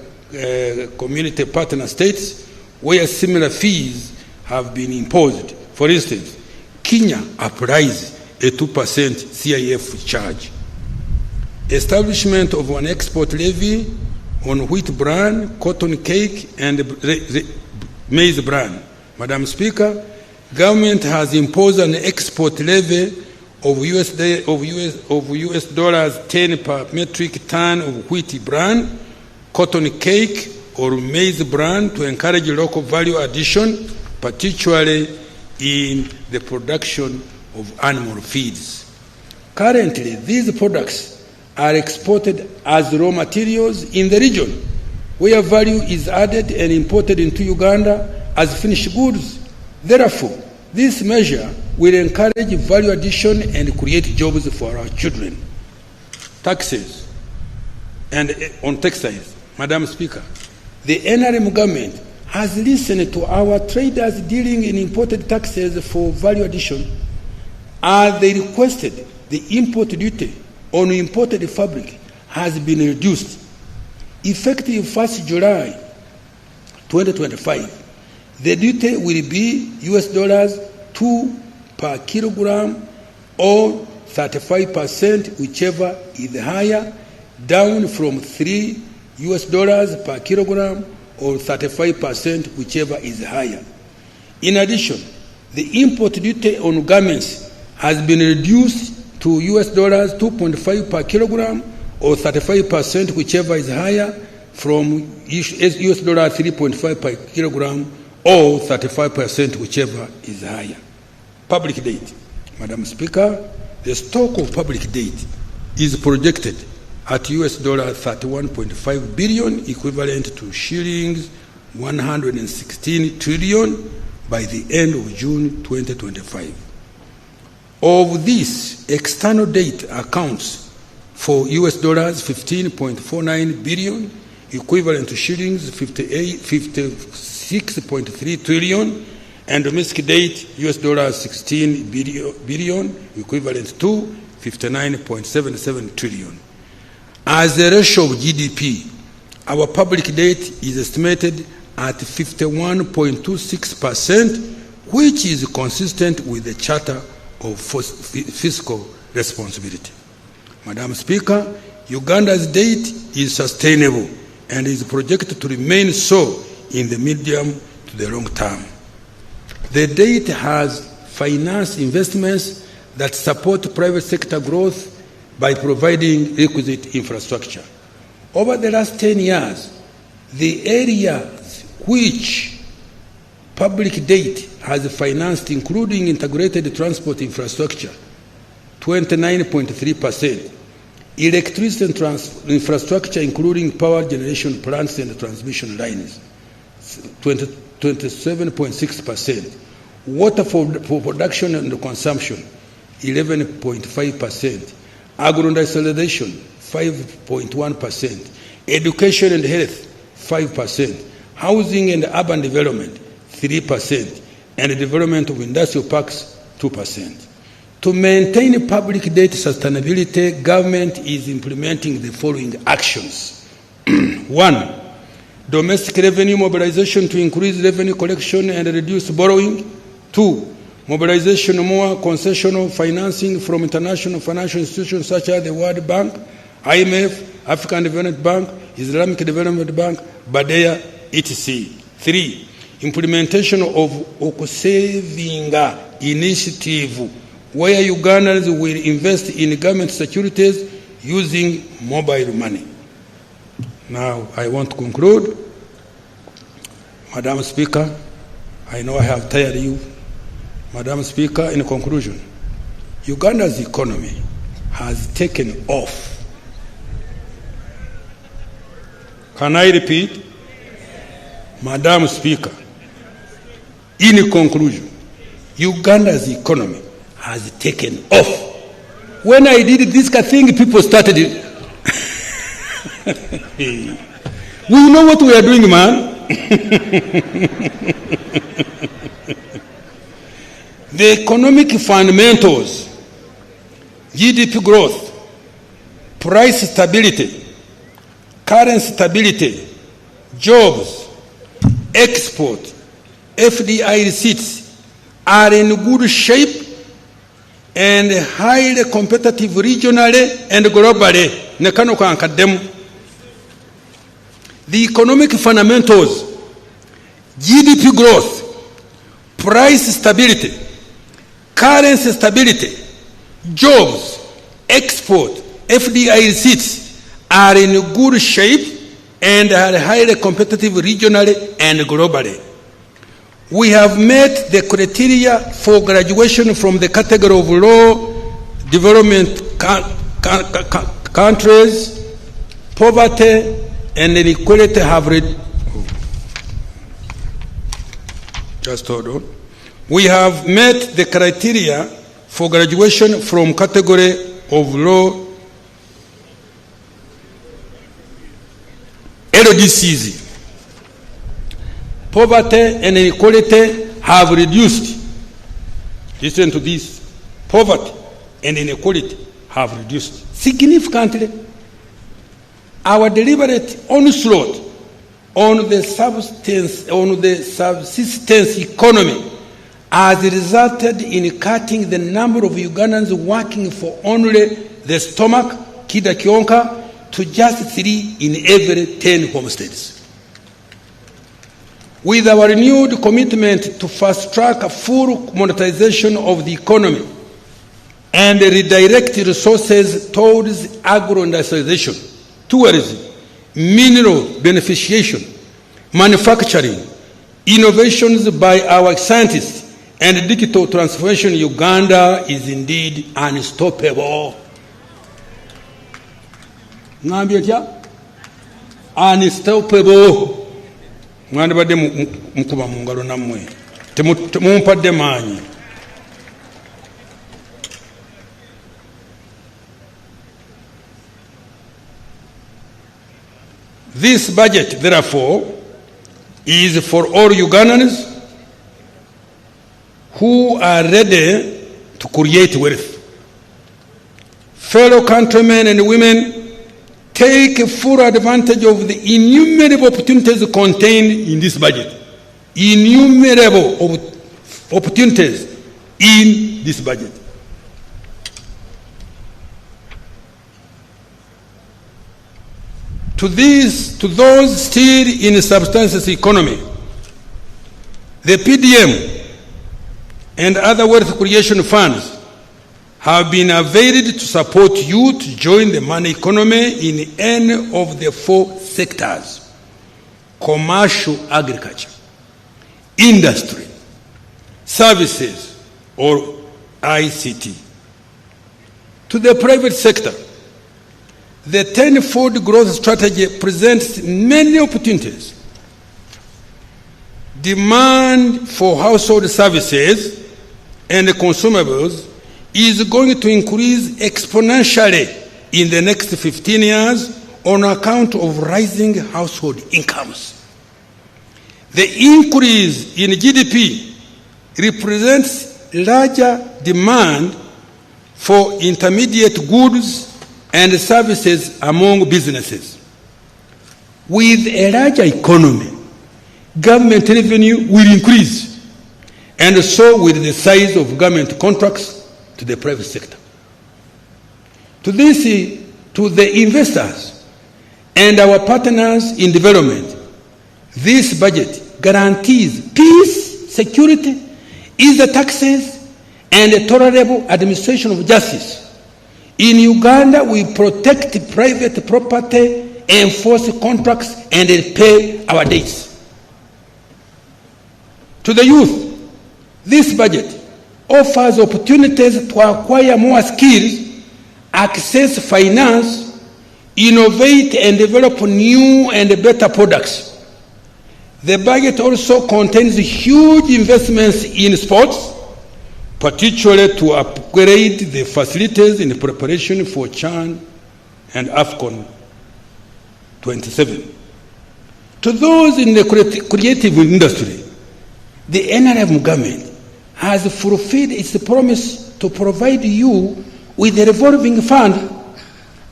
community partner states where similar fees have been imposed. For instance, Kenya applies a 2% CIF charge. Establishment of an export levy on wheat bran, cotton cake, and maize bran. Madam Speaker, government has imposed an export levy of US dollars 10 per metric ton of wheat bran, cotton cake, or maize bran to encourage local value addition, particularly in the production of animal feeds. Currently, these products are exported as raw materials in the region, where value is added and imported into Uganda as finished goods. Therefore, this measure will encourage value addition and create jobs for our children. Taxes and on textiles. Madam Speaker, the NRM government has listened to our traders dealing in imported taxes for value addition, as they requested the import duty on imported fabric has been reduced. Effective 1st July 2025, the duty will be $2 per kilogram or 35%, whichever is higher, down from $3 per kilogram or 35%, whichever is higher. In addition, the import duty on garments has been reduced to $2.5 per kilogram or 35%, whichever is higher, from $3.5 per kilogram or 35%, whichever is higher. Public debt. Madam Speaker, the stock of public debt is projected at $31.5 billion, equivalent to shillings 116 trillion by the end of June 2025. Of this, external debt accounts for $15.49 billion, equivalent to shillings 56.3 trillion, and domestic debt $16 billion, equivalent to 59.77 trillion. As a ratio of GDP, our public debt is estimated at 51.26%, which is consistent with the Charter of Fiscal Responsibility. Madam Speaker, Uganda's debt is sustainable and is projected to remain so in the medium to the long term. The debt has financed investments that support private sector growth by providing requisite infrastructure. Over the last 10 years, the areas which public debt has financed, including integrated transport infrastructure, 29.3%, electricity infrastructure, including power generation plants and transmission lines, 27.6%, water for production and consumption, 11.5%, agro-industrialization, 5.1%, education and health, 5%, housing and urban development, 3%, and the development of industrial parks, 2%. To maintain public debt sustainability, government is implementing the following actions. 1, domestic revenue mobilization to increase revenue collection and reduce borrowing. 2, mobilization of more concessional financing from international financial institutions such as the World Bank, IMF, African Development Bank, Islamic Development Bank, Badea, etc. 3, implementation of Okusevinga initiative, where Ugandans will invest in government securities using mobile money. Now, I want to conclude. Madam Speaker, I know I have tired you. Madam Speaker, in conclusion, Uganda's economy has taken off. Can I repeat? Madam Speaker, in conclusion, Uganda's economy has taken off. When I did this thing, people started it. We know what we are doing, man. The economic fundamentals, GDP growth, price stability, currency stability, jobs, export, FDI receipts are in good shape and highly competitive regionally and globally. The economic fundamentals, GDP growth, price stability, currency stability, jobs, export, FDI receipts are in good shape and are highly competitive regionally and globally. We have met the criteria for graduation from the category of low development countries. Poverty and inequality have just hold on. We have met the criteria for graduation from category of low LDCs. Poverty and inequality have reduced. Listen to this. Poverty and inequality have reduced significantly. Our deliberate onslaught on the subsistence economy has resulted in cutting the number of Ugandans working for only the stomach, kida kionka, to just 3 in every 10 homesteads. With our renewed commitment to fast-track full monetization of the economy and redirect resources towards agro-industrialization, tourism, mineral beneficiation, manufacturing, innovations by our scientists, and digital transformation, Uganda is indeed unstoppable. Unstoppable. Mwandibadde mukuba mu ngalo nammwe temumpadde maanyi. This budget, therefore, is for all Ugandans who are ready to create wealth. Fellow countrymen and women, take full advantage of the innumerable opportunities contained in this budget. Innumerable opportunities in this budget. To those still in subsistence economy, the PDM and other wealth creation funds have been availed to support you to join the money economy in any of the 4 sectors: commercial agriculture, industry, services, or ICT. To the private sector, the 10-fold growth strategy presents many opportunities. demand for household services and consumables is going to increase exponentially in the next 15 years on account of rising household incomes. The increase in GDP represents larger demand for intermediate goods and services among businesses. With a larger economy, government revenue will increase, and so will the size of government contracts to the private sector. To the investors and our partners in development, this budget guarantees peace, security, easy taxes, and a tolerable administration of justice. In Uganda, we protect private property, enforce contracts, and pay our debts. To the youth, this budget offers opportunities to acquire more skills, access finance, innovate and develop new and better products. The budget also contains huge investments in sports, particularly to upgrade the facilities in preparation for CHAN and AFCON 27. To those in the creative industry, the NRM government has fulfilled its promise to provide you with a revolving fund,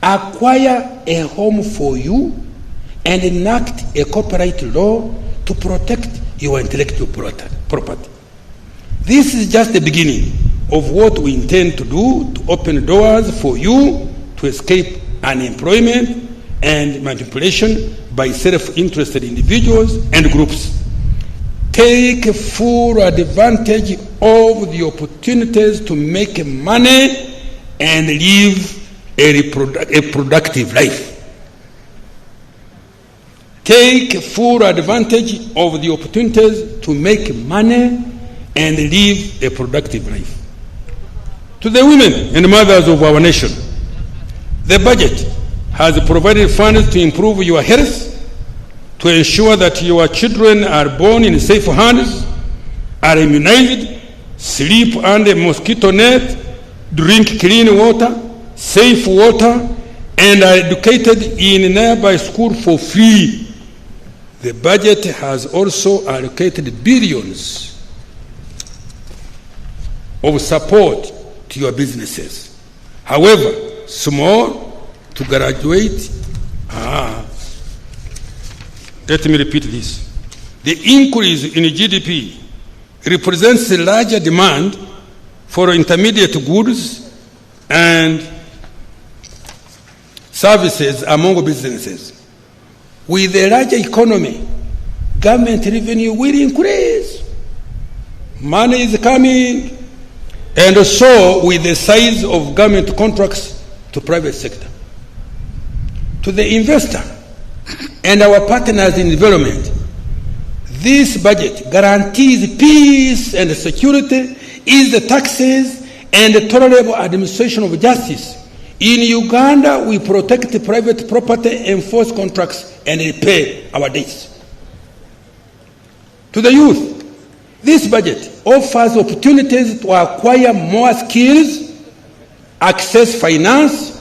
acquire a home for you, and enact a copyright law to protect your intellectual property. This is just the beginning of what we intend to do to open doors for you to escape unemployment and manipulation by self-interested individuals and groups. Take full advantage of the opportunities to make money and live a productive life. Take full advantage of the opportunities to make money and live a productive life. To the women and mothers of our nation, the budget has provided funds to improve your health, to ensure that your children are born in safe hands, are immunized, sleep under mosquito net, drink clean water, safe water, and are educated in nearby school for free. The budget has also allocated billions of support to your businesses. However, small to graduate. Let me repeat this. The increase in GDP represents a larger demand for intermediate goods and services among businesses. With a larger economy, government revenue will increase. Money is coming, and so with the size of government contracts to private sector. To the investor and our partners in development, this budget guarantees peace and security, easy taxes, and a tolerable administration of justice. In Uganda, we protect private property, enforce contracts, and repay our debts. To the youth, this budget offers opportunities to acquire more skills, access finance,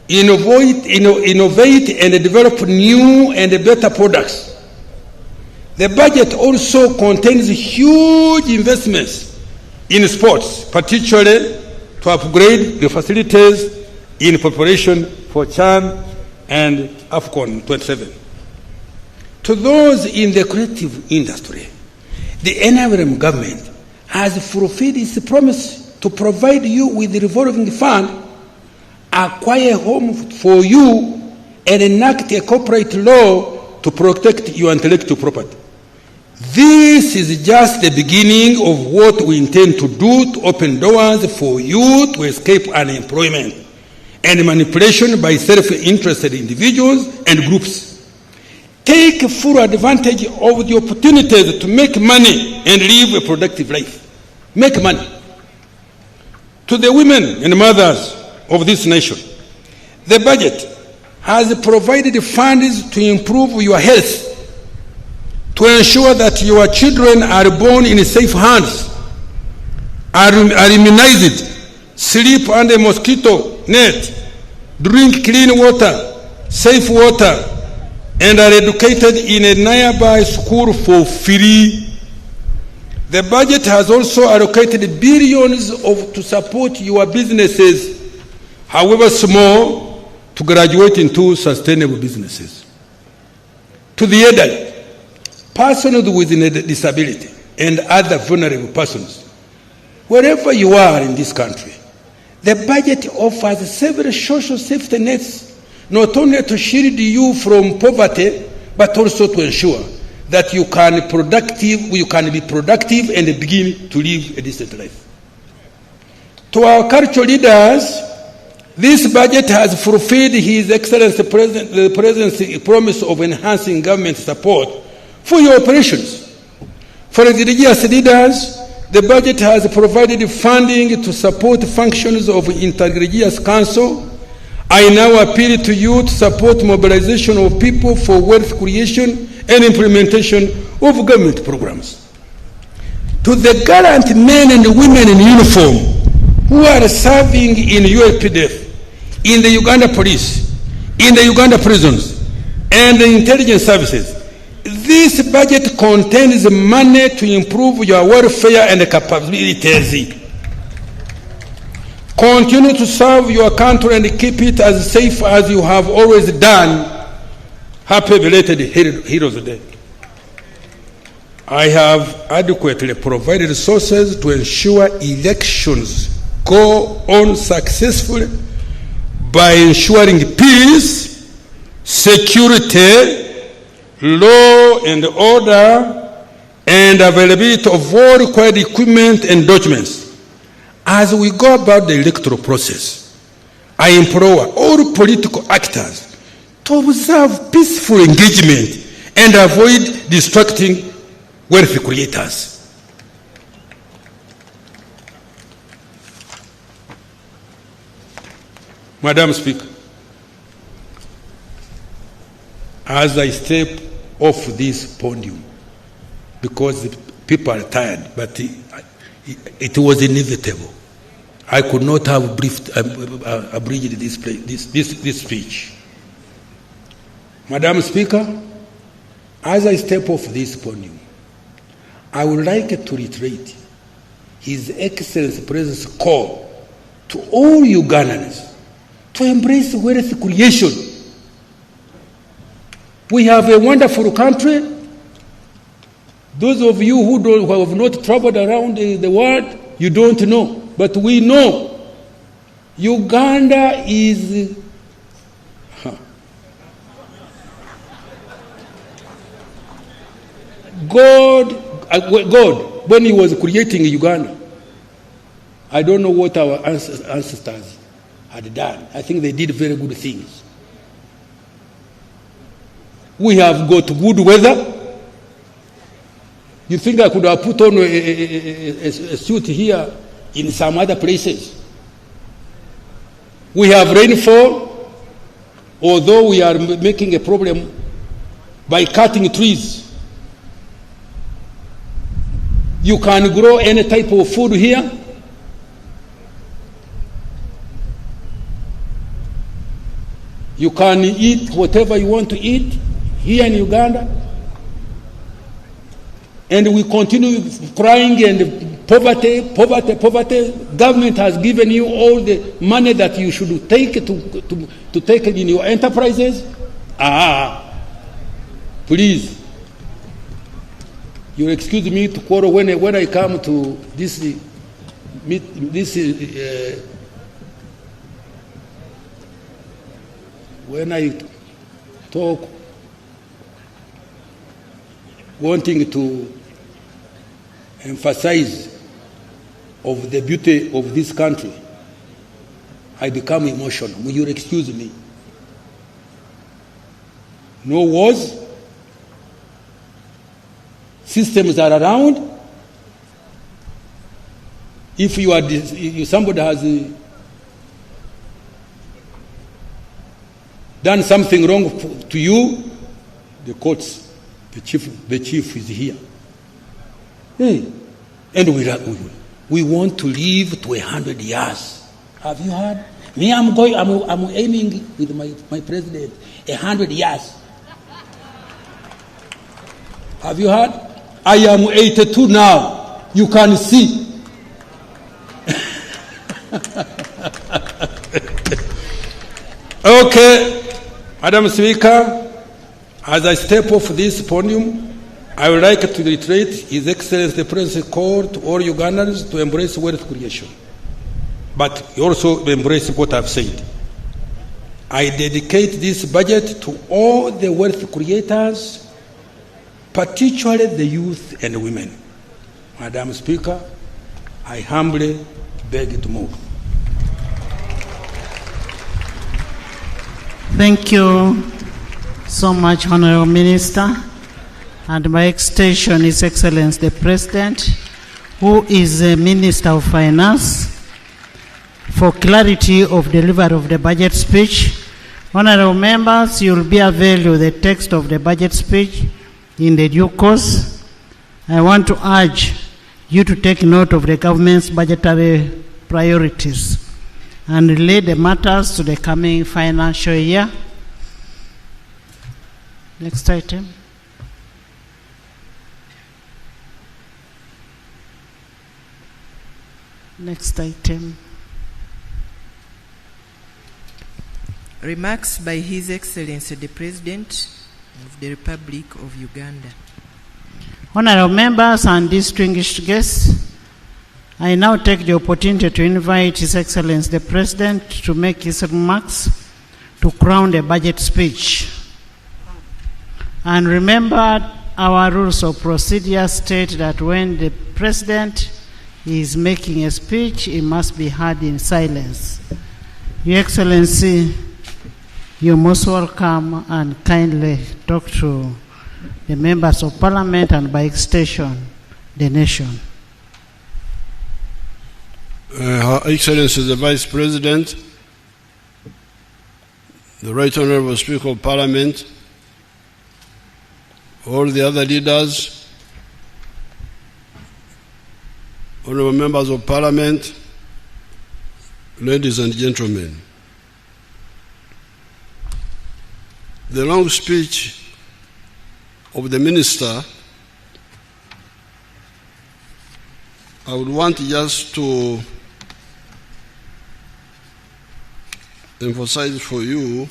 innovate and develop new and better products. The budget also contains huge investments in sports, particularly to upgrade the facilities in preparation for CHAN and AFCON 27. To those in the creative industry, the NRM government has fulfilled its promise to provide you with a revolving fund, acquire a home for you, and enact a corporate law to protect your intellectual property. This is just the beginning of what we intend to do to open doors for you to escape unemployment and manipulation by self-interested individuals and groups. Take full advantage of the opportunities to make money and live a productive life. Make money. To the women and mothers of this nation, the budget has provided funds to improve your health, to ensure that your children are born in safe hands, are immunized, sleep under a mosquito net, drink clean water, safe water, and are educated in a nearby school for free. The budget has also allocated billions to support your businesses, however small, to graduate into sustainable businesses. To the elderly, persons with disability, and other vulnerable persons, wherever you are in this country, the budget offers several social safety nets, not only to shield you from poverty, but also to ensure that you can be productive and begin to live a decent life. To our cultural leaders, this budget has fulfilled His Excellency the President's promise of enhancing government support for your operations. For the religious leaders, the budget has provided funding to support functions of Interreligious Council. I now appeal to you to support mobilization of people for wealth creation and implementation of government programs. To the gallant men and women in uniform who are serving in UPDF, in the Uganda Police, in the Uganda prisons, and the intelligence services, this budget contains money to improve your welfare and capabilities. Continue to serve your country and keep it as safe as you have always done. Happy belated Heroes Day. I have adequately provided resources to ensure elections go on successfully by ensuring peace, security, law and order, and availability of all required equipment and documents. As we go about the electoral process, I implore all political actors to observe peaceful engagement and avoid distracting wealth creators. Madam Speaker, as I step off this podium, because the people are tired, but it was inevitable. I could not have abridged this speech. Madam Speaker, as I step off this podium, I would like to reiterate His Excellency President's call to all Ugandans to embrace wealth creation. We have a wonderful country. Those of you who have not traveled around the world, you don't know. But we know Uganda is God, when He was creating Uganda, I don't know what our ancestors had done. I think they did very good things. We have got good weather. You think I could have put on a suit here in some other places? We have rainfall, although we are making a problem by cutting trees. You can grow any type of food here. You can eat whatever you want to eat here in Uganda. And we continue crying and poverty. Government has given you all the money that you should take to take it in your enterprises. Please, you excuse me to quarrel when I come to this when I talk wanting to emphasize of the beauty of this country, I become emotional. Will you excuse me? No wars, systems are around. If somebody has done something wrong to you, the courts The chief is here. Hey. And we want to live to 100 years. Have you heard? Me, I'm aiming with my president 100 years. Have you heard? I am 82 now. You can see. Okay, Madam Speaker, as I step off this podium, I would like to reiterate His Excellency the President call to all Ugandans to embrace wealth creation, but also to embrace what I've said. I dedicate this budget to all the wealth creators, particularly the youth and women. Madam Speaker, I humbly beg to move. Thank you so much, Honorable Minister. And by extension, His Excellency the President, who is the Minister of Finance, for clarity of delivery of the budget speech. Honorable members, you will be availed with the text of the budget speech in the due course. I want to urge you to take note of the government's budgetary priorities and relate the matters to the coming financial year. Next item. Next item. Remarks by His Excellency the President of the Republic of Uganda. Honorable members and distinguished guests, I now take the opportunity to invite His Excellency the President to make his remarks to crown the budget speech. And remember, our rules of procedure state that when the President is making a speech, it must be heard in silence. Your Excellency, you're most welcome, and kindly talk to the members of Parliament and by extension, the nation. Her Excellency the Vice President, the Right Honorable Speaker of Parliament, all the other leaders, honorable members of Parliament, ladies and gentlemen. The long speech of the Minister, I would want just to emphasize for you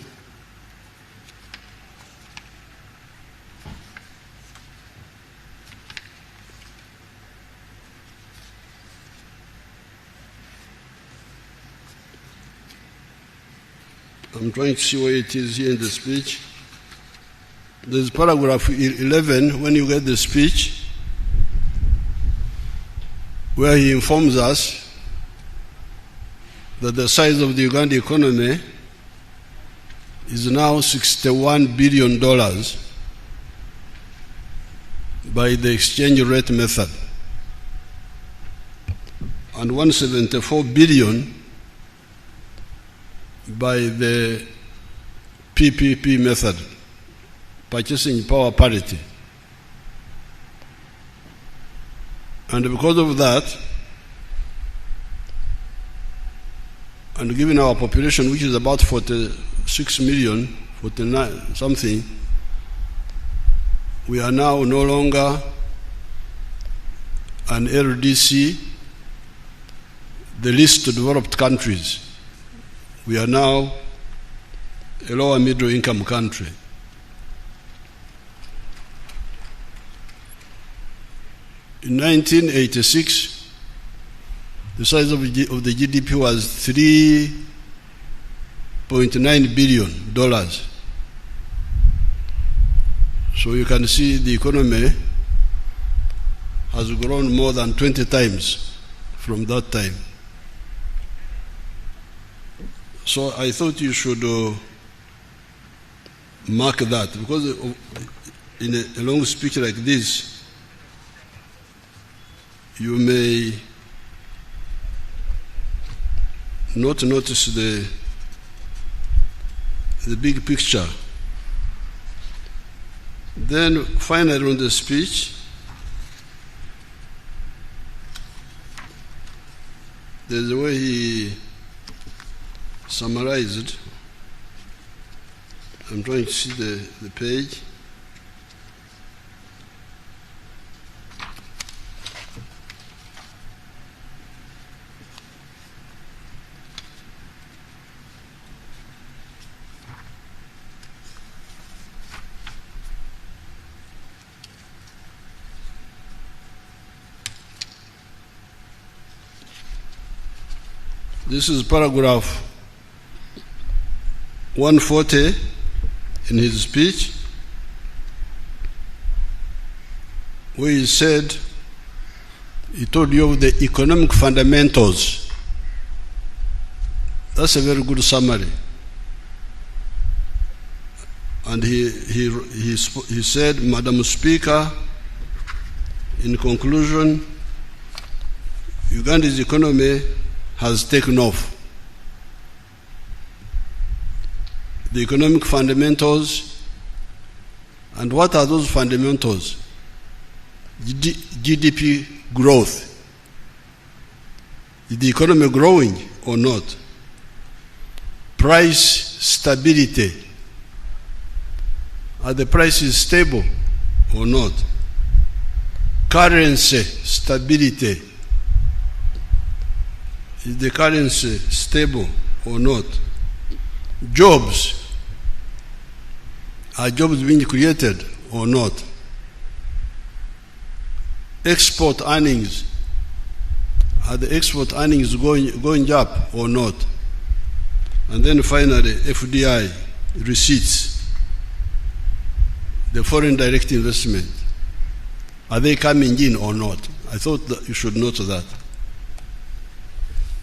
I'm trying to see where it is here in the speech. There's paragraph 11 when you get the speech, where he informs us that the size of the Uganda economy is now $61 billion by the exchange rate method, and $174 billion by the PPP method, purchasing power parity. And because of that, and given our population, which is about 46 million, 49 something, we are now no longer an LDC, the least developed countries. We are now a lower middle income country. In 1986, the size of the GDP was $3.9 billion. So you can see the economy has grown more than 20 times from that time. So I thought you should mark that, because in a long speech like this, you may not notice the big picture. Then finally on the speech, there's a way he summarized. I'm trying to see the page. This is paragraph 140 in his speech, where he said, he told you of the economic fundamentals. That's a very good summary. And he said, Madam Speaker, in conclusion, Uganda's economy has taken off. The economic fundamentals, and what are those fundamentals? GDP growth. Is the economy growing or not? Price stability. Are the prices stable or not? Currency stability. Is the currency stable or not? Jobs. Are jobs being created or not? Export earnings. Are the export earnings going up or not? And then finally, FDI, receipts, the foreign direct investment. Are they coming in or not? I thought that you should note that.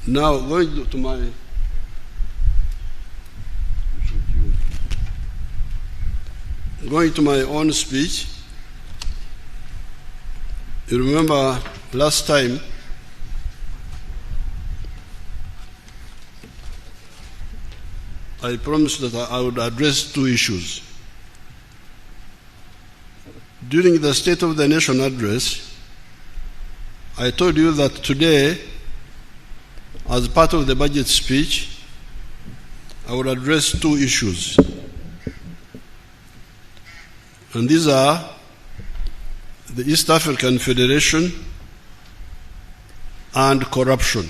Now, going to my own speech, you remember last time I promised that I would address two issues. During the State of the Nation address, I told you that today, as part of the budget speech, I would address two issues. And these are the East African Federation and corruption.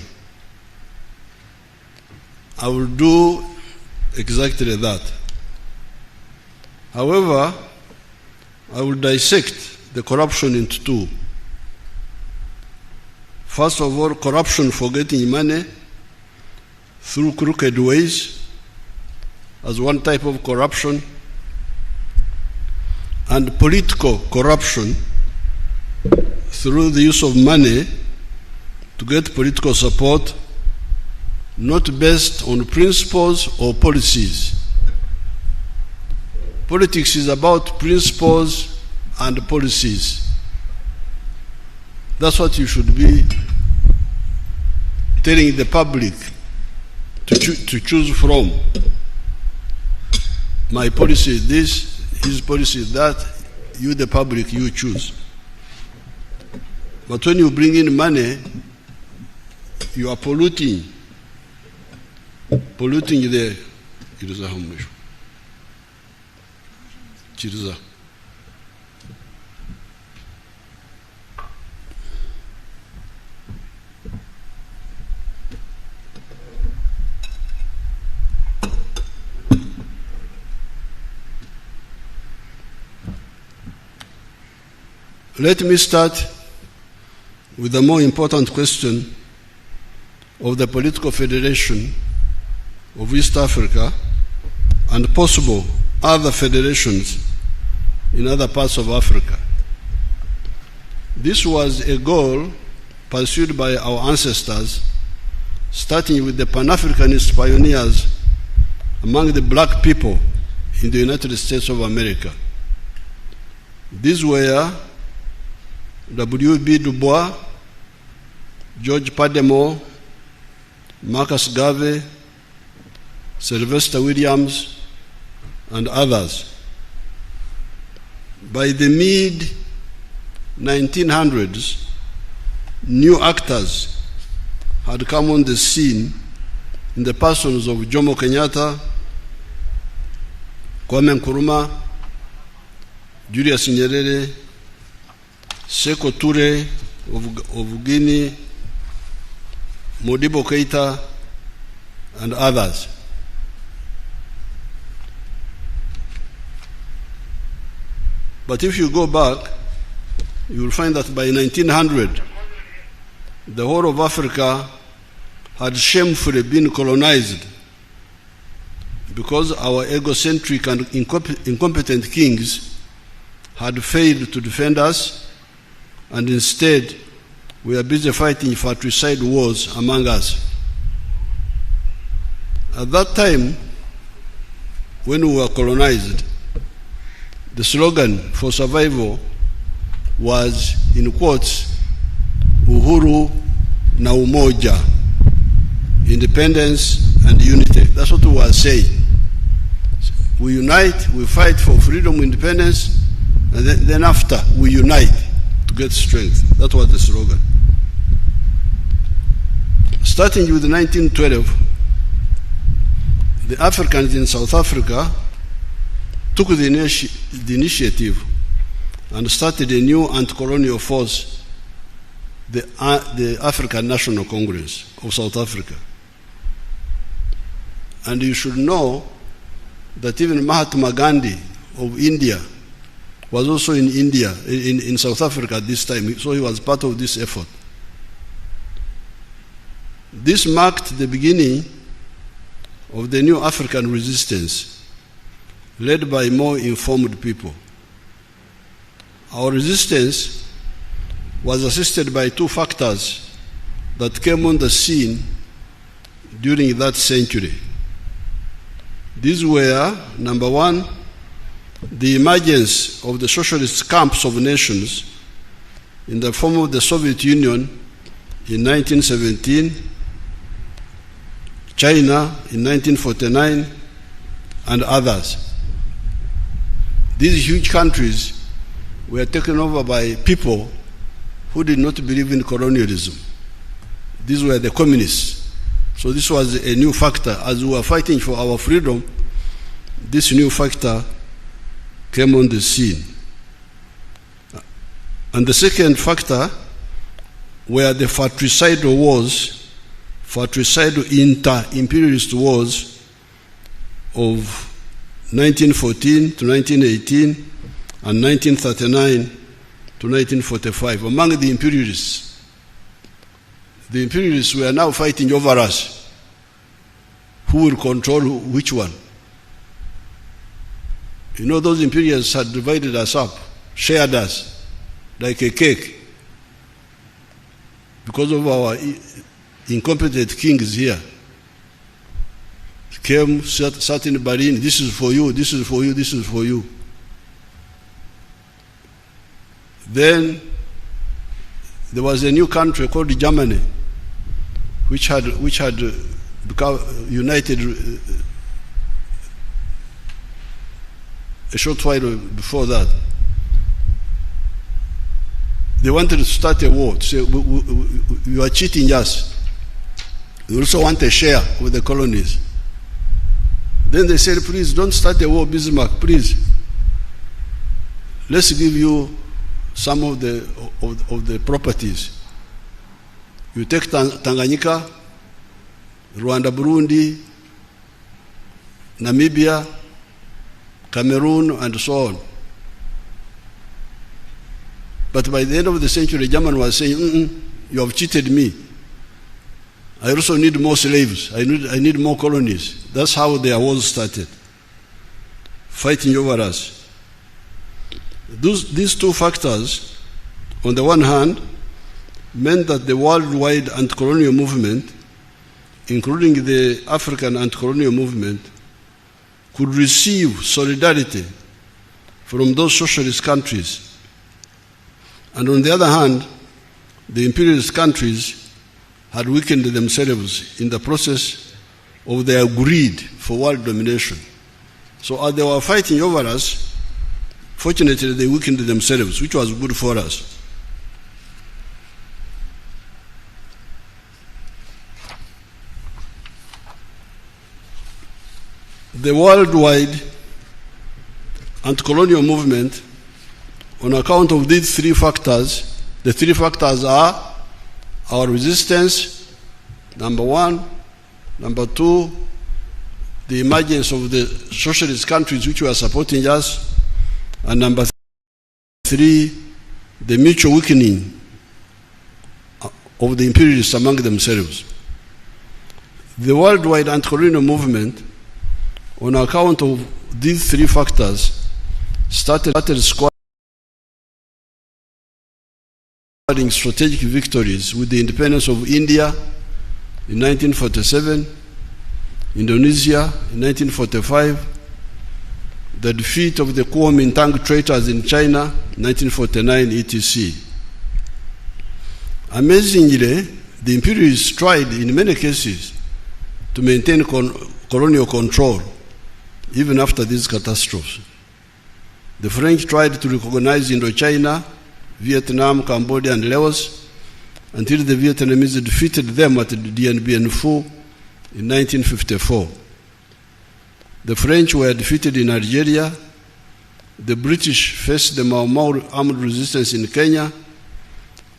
I will do exactly that. However, I will dissect the corruption into two. First of all, corruption for getting money through crooked ways as one type of corruption, and political corruption through the use of money to get political support, not based on principles or policies. Politics is about principles and policies. That's what you should be telling the public to choose from. My policy is this, his policy is that, you the public, you choose. But when you bring in money, you are polluting the Chiriza. Let me start with the more important question of the political federation of East Africa and possible other federations in other parts of Africa. This was a goal pursued by our ancestors, starting with the Pan-Africanist pioneers among the black people in the United States of America. These were W.B. Du Bois, George Padmore, Marcus Garvey, Sylvester Williams, and others. by the mid-1900s, new actors had come on the scene in the persons of Jomo Kenyatta, Kwame Nkrumah, Julius Nyerere, Sékou Touré of Guinea, Modibo Keita, and others. But if you go back, you will find that by 1900, the whole of Africa had shamefully been colonized because our egocentric and incompetent kings had failed to defend us, and instead we are busy fighting fratricide wars among us. At that time, when we were colonized, the slogan for survival was, in quotes, Uhuru na Umoja, independence and unity. That's what we were saying. We unite, we fight for freedom, independence, and then after we unite to get strength. That was the slogan. Starting with 1912, the Africans in South Africa took the initiative and started a new anti-colonial force, the African National Congress of South Africa. And you should know that even Mahatma Gandhi of India was also in India, in South Africa at this time, so he was part of this effort. This marked the beginning of the new African resistance, led by more informed people. Our resistance was assisted by two factors that came on the scene during that century. These were, number one, the emergence of the socialist camps of nations in the form of the Soviet Union in 1917, China in 1949, and others. These huge countries were taken over by people who did not believe in colonialism. These were the communists. So this was a new factor. As we were fighting for our freedom, this new factor came on the scene. And the second factor were the fratricidal wars, fratricidal inter-imperialist wars of 1914 to 1918 and 1939 to 1945 among the imperialists. The imperialists were now fighting over us. Who will control which one? You know, those imperialists had divided us up, shared us like a cake because of our incompetent kings here. Came, sat in Berlin, this is for you, this is for you, this is for you. Then there was a new country called Germany, which had become united a short while before that. They wanted to start a war, to say, you are cheating us. We also want a share with the colonies. Then they said, please don't start a war, Bismarck, please. Let's give you some of the properties. You take Tanganyika, Rwanda, Burundi, Namibia, Cameroon, and so on. But by the end of the century, Germany was saying, you have cheated me. I also need more slaves. I need more colonies. That's how their wars started, fighting over us. These two factors, on the one hand, meant that the worldwide anti-colonial movement, including the African anti-colonial movement, could receive solidarity from those socialist countries. And on the other hand, the imperialist countries had weakened themselves in the process of their greed for world domination. So as they were fighting over us, Fortunately, they weakened themselves, which was good for us. The worldwide anti-colonial movement, on account of these three factors, the three factors are our resistance, number one, number two, the emergence of the socialist countries which were supporting us, and number three, the mutual weakening of the imperialists among themselves. The worldwide anti-colonial movement, on account of these three factors, started squandering strategic victories with the independence of India in 1947, Indonesia in 1945, the defeat of the Kuomintang traitors in China, 1949, etc. Amazingly, the imperialists tried in many cases to maintain colonial control even after these catastrophes. The French tried to recognize Indochina, Vietnam, Cambodia, and Laos until the Vietnamese defeated them at Dien Bien Phu in 1954. The French were defeated in Algeria. The British faced the Mau Mau armed resistance in Kenya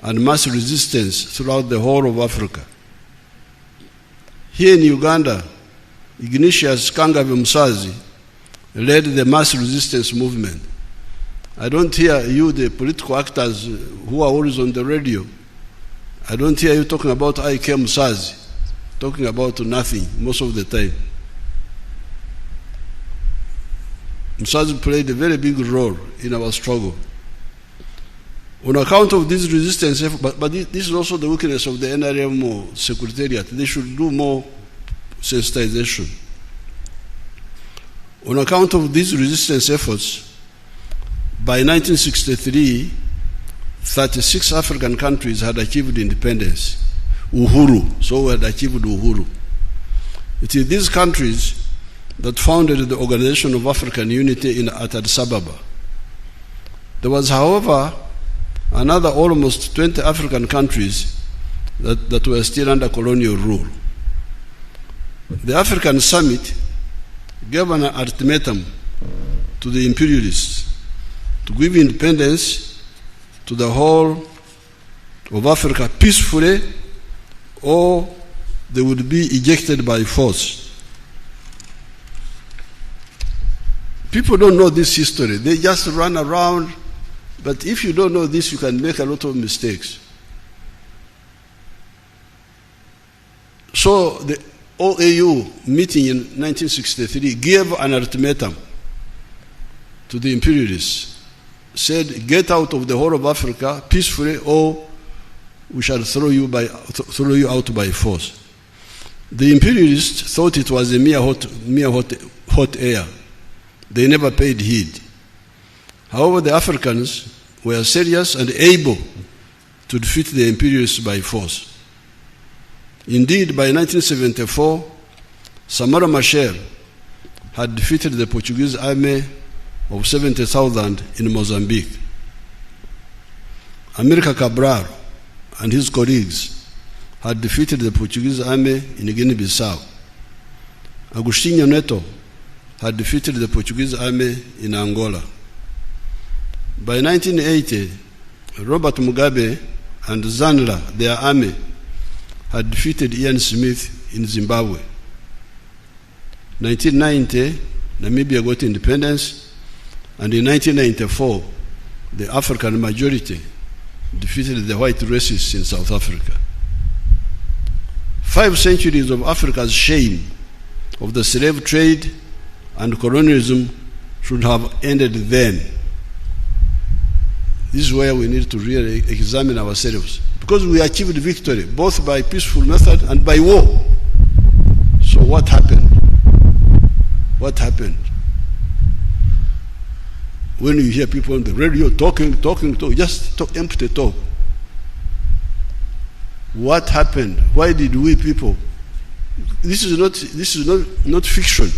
and mass resistance throughout the whole of Africa. Here in Uganda, Ignatius Kangave Musazi led the mass resistance movement. I don't hear you, the political actors who are always on the radio, I don't hear you talking about I.K. Musazi, talking about nothing most of the time. Musazi played a very big role in our struggle. On account of this resistance, but this is also the weakness of the NRM Secretariat. They should do more sensitization. On account of these resistance efforts, by 1963, 36 African countries had achieved independence, uhuru, so we had achieved uhuru. It is these countries that founded the Organization of African Unity at Addis Ababa. There was, however, another almost 20 African countries that were still under colonial rule. The African Summit gave an ultimatum to the imperialists to give independence to the whole of Africa peacefully, or they would be ejected by force. People don't know this history. They just run around, but if you don't know this, you can make a lot of mistakes. So the OAU meeting in 1963 gave an ultimatum to the imperialists, said, get out of the whole of Africa peacefully, or we shall throw you out by force. The imperialists thought it was a mere hot air. They never paid heed. However, the Africans were serious and able to defeat the imperialists by force. Indeed, by 1974, Samora Machel had defeated the Portuguese army of 70,000 in Mozambique. Amílcar Cabral and his colleagues had defeated the Portuguese army in Guinea-Bissau. Agostinho Neto had defeated the Portuguese army in Angola. By 1980, Robert Mugabe and Zanla, their army, had defeated Ian Smith in Zimbabwe. 1990, Namibia got independence, and in 1994, the African majority defeated the white racists in South Africa. 5 centuries of Africa's shame of the slave trade and colonialism should have ended then. This is where we need to really examine ourselves, because we achieved victory both by peaceful method and by war. So what happened? What happened? When you hear people on the radio talking, just talk, empty talk. What happened? Why did we people? This is not fiction.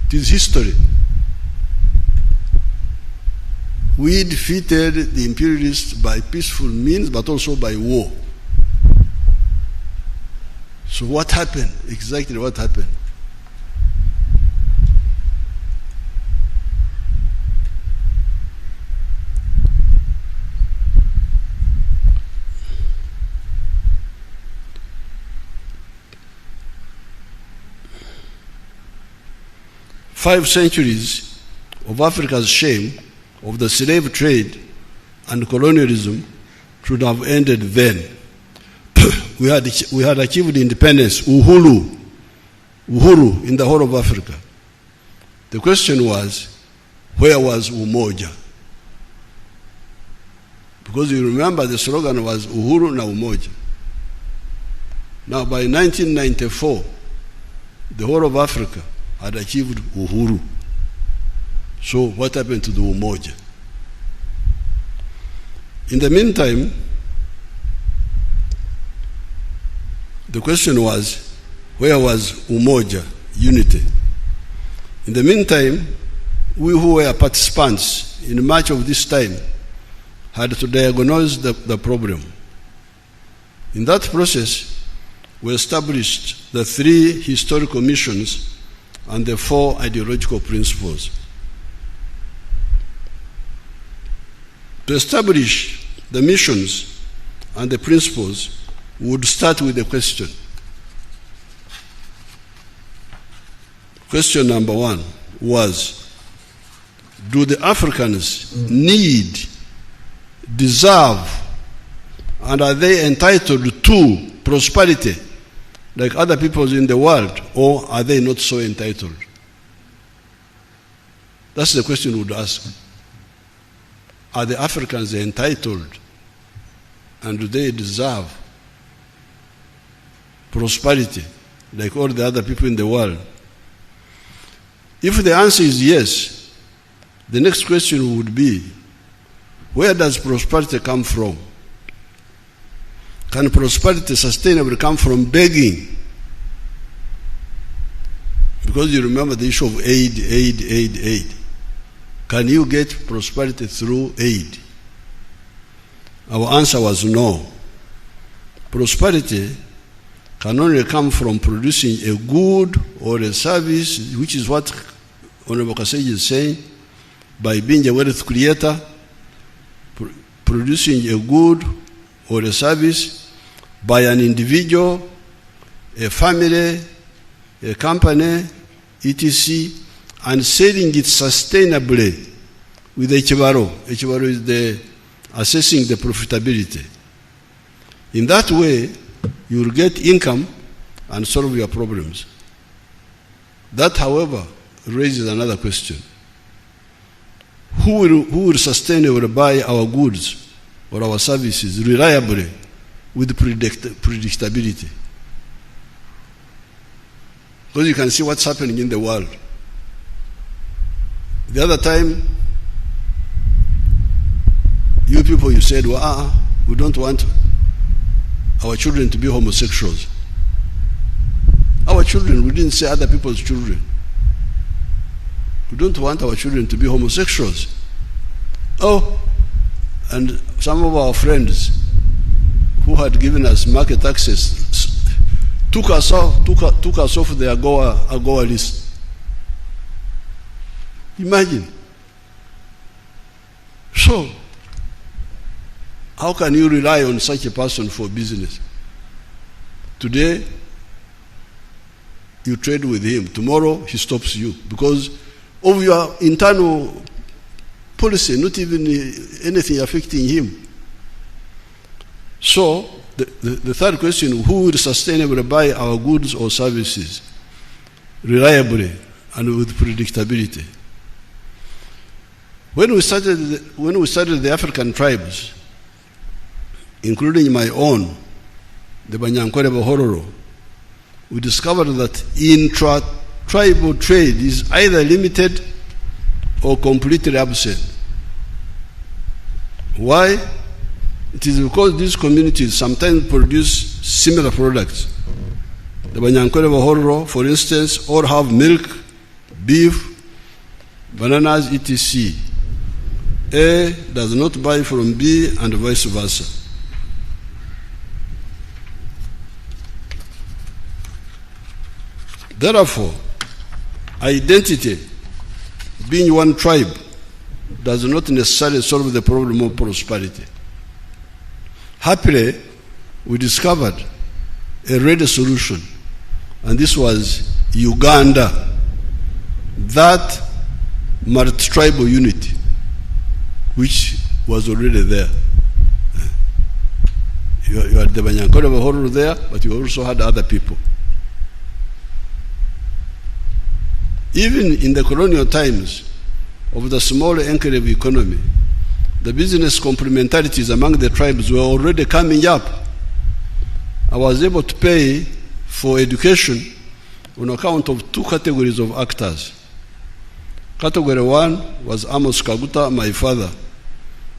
It is history. we defeated the imperialists by peaceful means, but also by war. So what happened? Exactly what happened? Five centuries of Africa's shame of the slave trade and colonialism should have ended then. we had achieved independence, uhuru in the whole of Africa. The question was, where was umoja? Because you remember the slogan was uhuru na umoja. Now by 1994, the whole of Africa had achieved uhuru. So what happened to the umoja? In the meantime, the question was, where was umoja, unity? In the meantime, we who were participants in much of this time had to diagnose the problem. In that process, we established the 3 historical missions and the 4 ideological principles. To establish the missions and the principles, we would start with a question. Question number 1 was, do the Africans need, deserve, and are they entitled to prosperity like other peoples in the world, or are they not so entitled? That's the question we would ask. Are the Africans entitled, and do they deserve prosperity like all the other people in the world? If the answer is yes, the next question would be, where does prosperity come from? Can prosperity sustainably come from begging? Because you remember the issue of aid. Can you get prosperity through aid? Our answer was no. Prosperity can only come from producing a good or a service, which is what Honorable Kasej is saying, by being a wealth creator, producing a good or a service by an individual, a family, a company, etc., and selling it sustainably with Echibaro. Echibaro is the assessing the profitability. In that way, you will get income and solve your problems. That, however, raises another question. Who will sustainably buy our goods or our services reliably with predictability? Because you can see what's happening in the world. The other time, you people, you said, well, we don't want our children to be homosexuals. Our children, we didn't say other people's children. We don't want our children to be homosexuals. Oh, and some of our friends who had given us market access took us off the AGOA list. Imagine. So, how can you rely on such a person for business? Today, you trade with him. Tomorrow, he stops you because of your internal policy, not even anything affecting him. So, the third question, who will sustainably buy our goods or services reliably and with predictability? When we started the African tribes, including my own, the Banyankore Bahororo, we discovered that intra-tribal trade is either limited or completely absent. Why? It is because these communities sometimes produce similar products. The Banyankore Bahororo, for instance, all have milk, beef, bananas, etc. A does not buy from B and vice versa. Therefore, identity, being one tribe, does not necessarily solve the problem of prosperity. Happily, we discovered a ready solution, and this was Uganda, that multi-tribal unity, which was already there. You had the Banyankole Bahoro there, but you also had other people. Even in the colonial times of the small enclave economy, the business complementarities among the tribes were already coming up. I was able to pay for education on account of two categories of actors. Category one was Amos Kaguta, my father,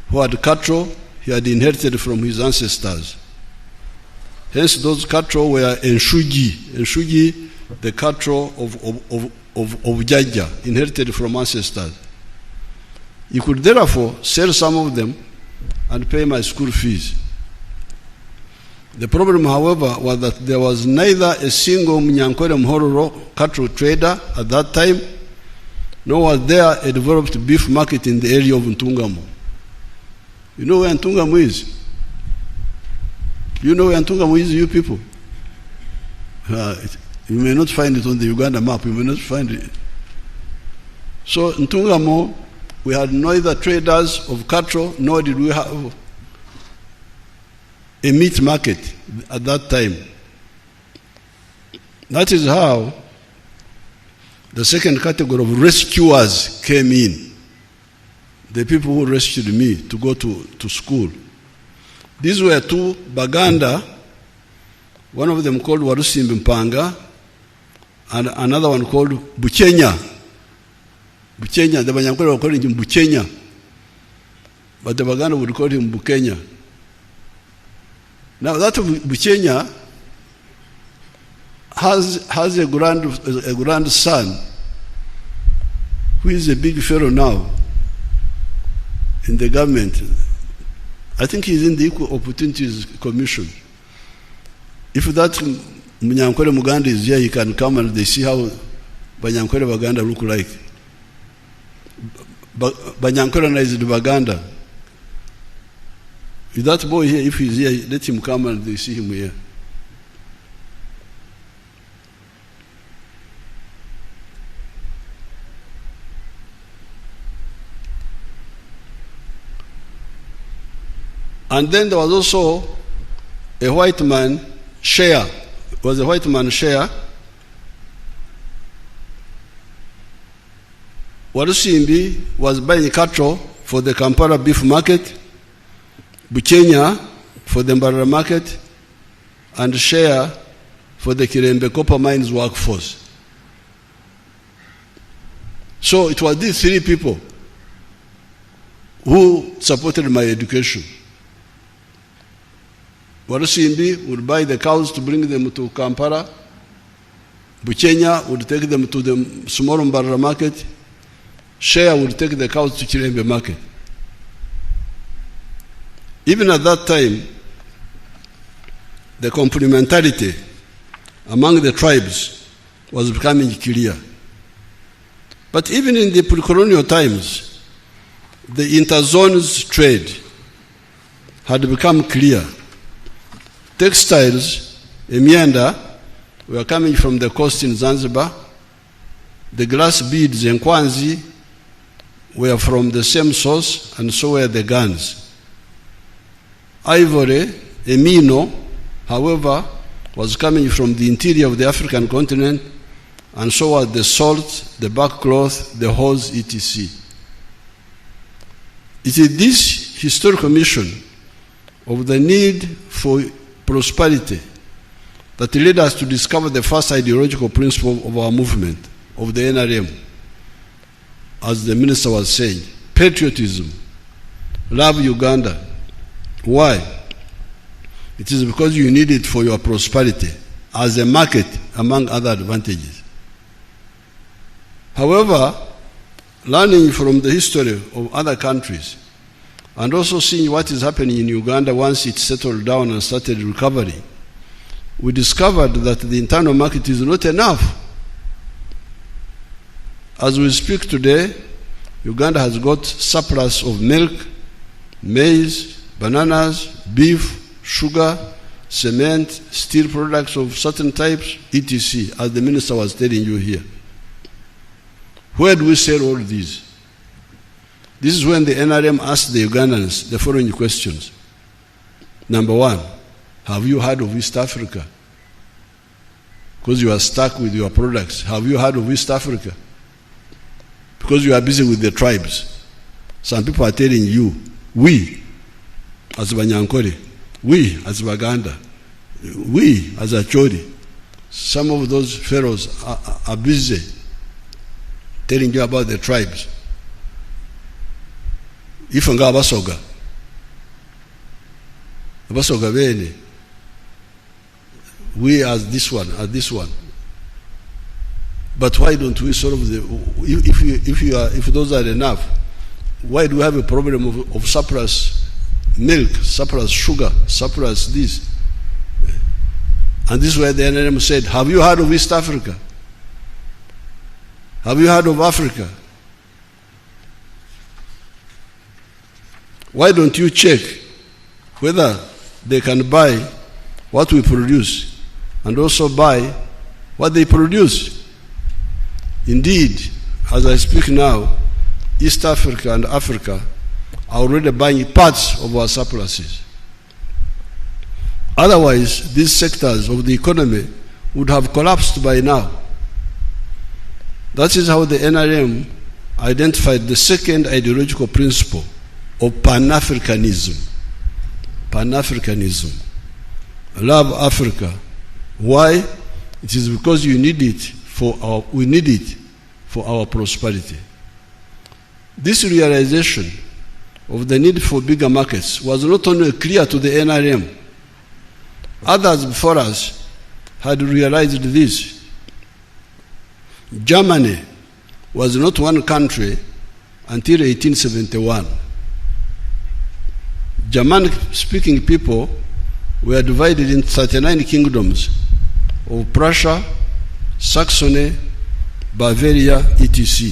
who had cattle he had inherited from his ancestors. Hence, those cattle were Enshugi, the cattle of Jaja, inherited from ancestors. You could therefore sell some of them and pay my school fees. The problem, however, was that there was neither a single Munyankole Mhororo cattle trader at that time, nor was there a developed beef market in the area of Ntungamo. You know where Ntungamo is? You know where Ntungamo is, you people? You may not find it on the Uganda map. You may not find it. So Ntungamo, we had neither traders of cattle, nor did we have a meat market at that time. That is how the second category of rescuers came in. The people who rescued me to go to school. These were two Baganda, one of them called Warusimbi Mpanga, and another one called Bukenya. Bukenya, the Banyankole were calling him Bukenya, but the Baganda would call him Bukenya. Now that Bukenya has a grandson who is a big fellow now in the government. I think he's in the Equal Opportunities Commission. If that Munyankole Muganda is here, he can come and they see how Banyankole Baganda look like. Banyankole is the Baganda. If that boy here, if he's here, let him come and they see him here. And then there was also a white man, Share. Was a white man, Share. Warusimbi was buying cattle for the Kampala beef market, Bukenya for the Mbarara market, and Share for the Kirembe copper mines workforce. So it was these three people who supported my education. Warusimbi would buy the cows to bring them to Kampala. Bukenya would take them to the small Mbarara market. Share would take the cows to Kirembe market. Even at that time, the complementarity among the tribes was becoming clear. But even in the pre-colonial times, the interzones trade had become clear. Textiles, Emyenda, were coming from the coast in Zanzibar. The glass beads and Kwanzi were from the same source, and so were the guns. Ivory, Emino, however, was coming from the interior of the African continent, and so were the salt, the backcloth, the hose, etc. It is this historical mission of the need for prosperity that led us to discover the first ideological principle of our movement, of the NRM. As the minister was saying, patriotism, love Uganda. Why? It is because you need it for your prosperity as a market, among other advantages. However, learning from the history of other countries, and also seeing what is happening in Uganda once it settled down and started recovery, we discovered that the internal market is not enough. As we speak today, Uganda has got surplus of milk, maize, bananas, beef, sugar, cement, steel products of certain types, etc., as the minister was telling you here. Where do we sell all these? This is when the NRM asked the Ugandans the following questions. Number one, have you heard of East Africa? Because you are stuck with your products. Have you heard of East Africa? Because you are busy with the tribes. Some people are telling you, we, as Banyankore, we, as Baganda, we, as Acholi, some of those pharaohs are busy telling you about the tribes. Ifanga abasoga bene, we as this one. But why don't we solve if those are enough? Why do we have a problem of surplus milk, surplus sugar, surplus this? And this is where the NRM said, have you heard of East Africa? Have you heard of Africa? Why don't you check whether they can buy what we produce and also buy what they produce? Indeed, as I speak now, East Africa and Africa are already buying parts of our surpluses. Otherwise, these sectors of the economy would have collapsed by now. That is how the NRM identified the second ideological principle of Pan-Africanism. Pan-Africanism. Love Africa. Why? It is because we need it for our prosperity. This realization of the need for bigger markets was not only clear to the NRM. Others before us had realized this. Germany was not one country until 1871. Germanic-speaking people were divided into 39 kingdoms of Prussia, Saxony, Bavaria, etc.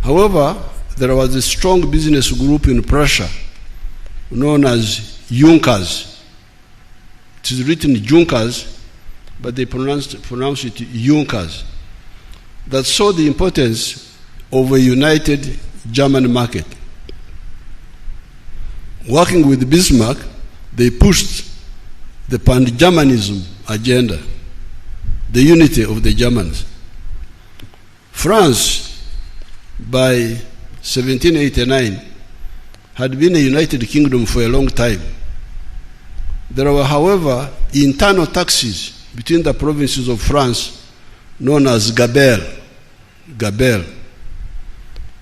However, there was a strong business group in Prussia known as Junkers. It is written Junkers, but they pronounce it Junkers, that saw the importance of a united German market. Working with Bismarck, they pushed the Pan-Germanism agenda, the unity of the Germans. France, by 1789, had been a united kingdom for a long time. There were, however, internal taxes between the provinces of France known as gabelle.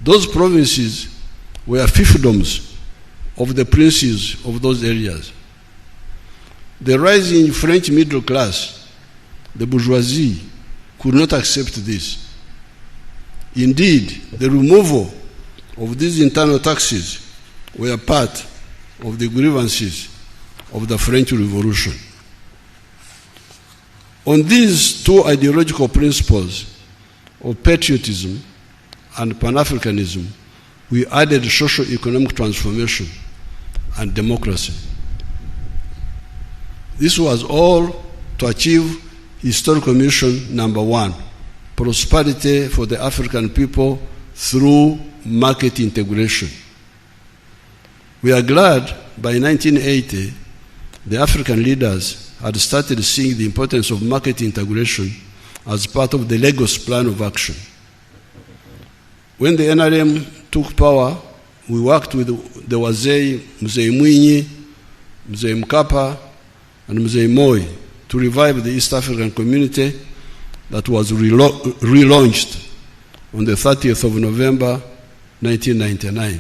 Those provinces were fiefdoms of the princes of those areas. The rising French middle class, the bourgeoisie, could not accept this. Indeed, the removal of these internal taxes were part of the grievances of the French Revolution. On these two ideological principles of patriotism and Pan-Africanism, we added socio-economic transformation and democracy. This was all to achieve historical mission number one, prosperity for the African people through market integration. We are glad by 1980, the African leaders had started seeing the importance of market integration as part of the Lagos Plan of Action. When the NRM took power, we worked with the Wazee, Mzee Mwinyi, Mzee Mkapa, and Mzee Moi to revive the East African community that was relaunched on the 30th of November, 1999.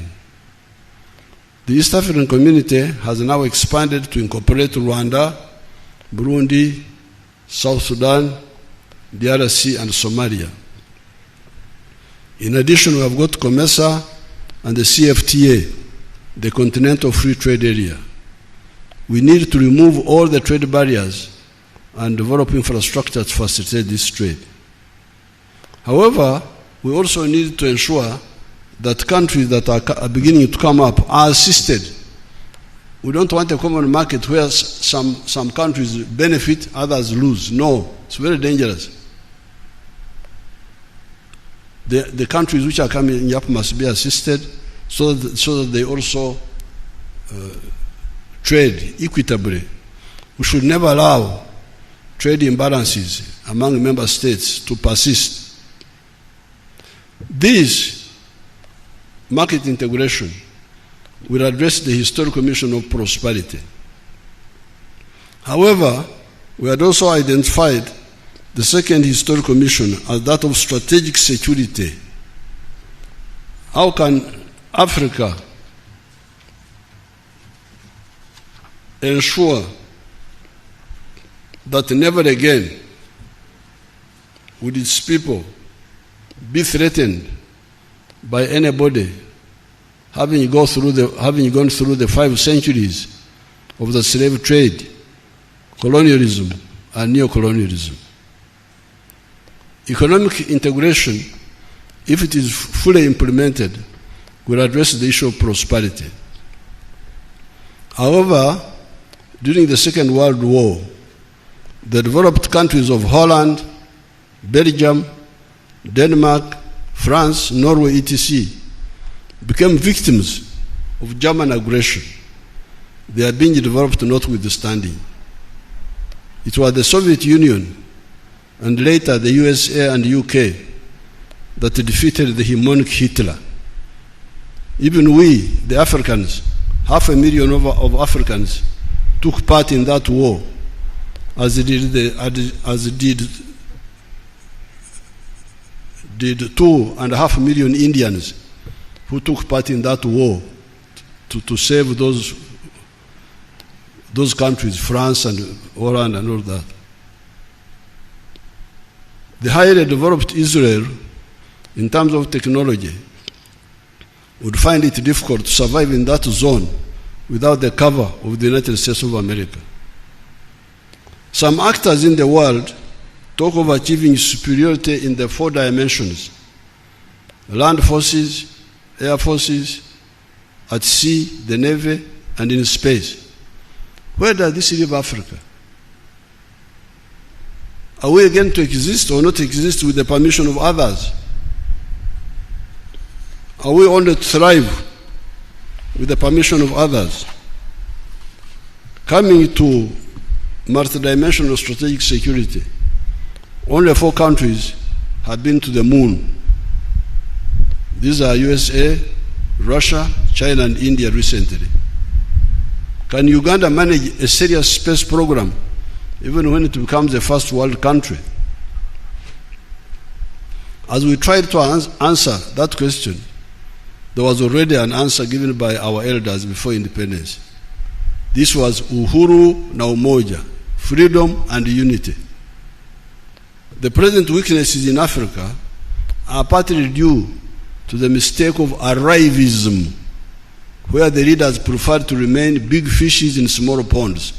The East African community has now expanded to incorporate Rwanda, Burundi, South Sudan, DRC, and Somalia. In addition, we have got COMESA and the CFTA, the Continental Free Trade Area. We need to remove all the trade barriers and develop infrastructure to facilitate this trade. However, we also need to ensure that countries that are beginning to come up are assisted. We don't want a common market where some countries benefit, others lose. No, it's very dangerous. The countries which are coming up must be assisted so that they also trade equitably. We should never allow trade imbalances among member states to persist. This market integration will address the historical mission of prosperity. However, we had also identified the second historical mission as that of strategic security. How can Africa ensure that never again would its people be threatened by anybody having gone through the 5 centuries of the slave trade, colonialism, and neocolonialism? Economic integration, if it is fully implemented, will address the issue of prosperity. However, during the Second World War, the developed countries of Holland, Belgium, Denmark, France, Norway, etc. became victims of German aggression. They are being developed notwithstanding. It was the Soviet Union and later the USA and UK that defeated the hegemonic Hitler. Even we, the Africans, 500,000 of Africans took part in that war, as did 2.5 million Indians who took part in that war to save those countries, France and Holland and all that. The highly developed Israel, in terms of technology, would find it difficult to survive in that zone without the cover of the United States of America. Some actors in the world talk of achieving superiority in the 4 dimensions: land forces, air forces, at sea, the navy, and in space. Where does this leave Africa? Are we again to exist or not exist with the permission of others? Are we only to thrive with the permission of others? Coming to multidimensional strategic security, only 4 countries have been to the moon. These are USA, Russia, China, and India recently. Can Uganda manage a serious space program even when it becomes a first world country? As we tried to answer that question, there was already an answer given by our elders before independence. This was Uhuru na Umoja, freedom and unity. The present weaknesses in Africa are partly due to the mistake of arrivism, where the leaders prefer to remain big fishes in small ponds.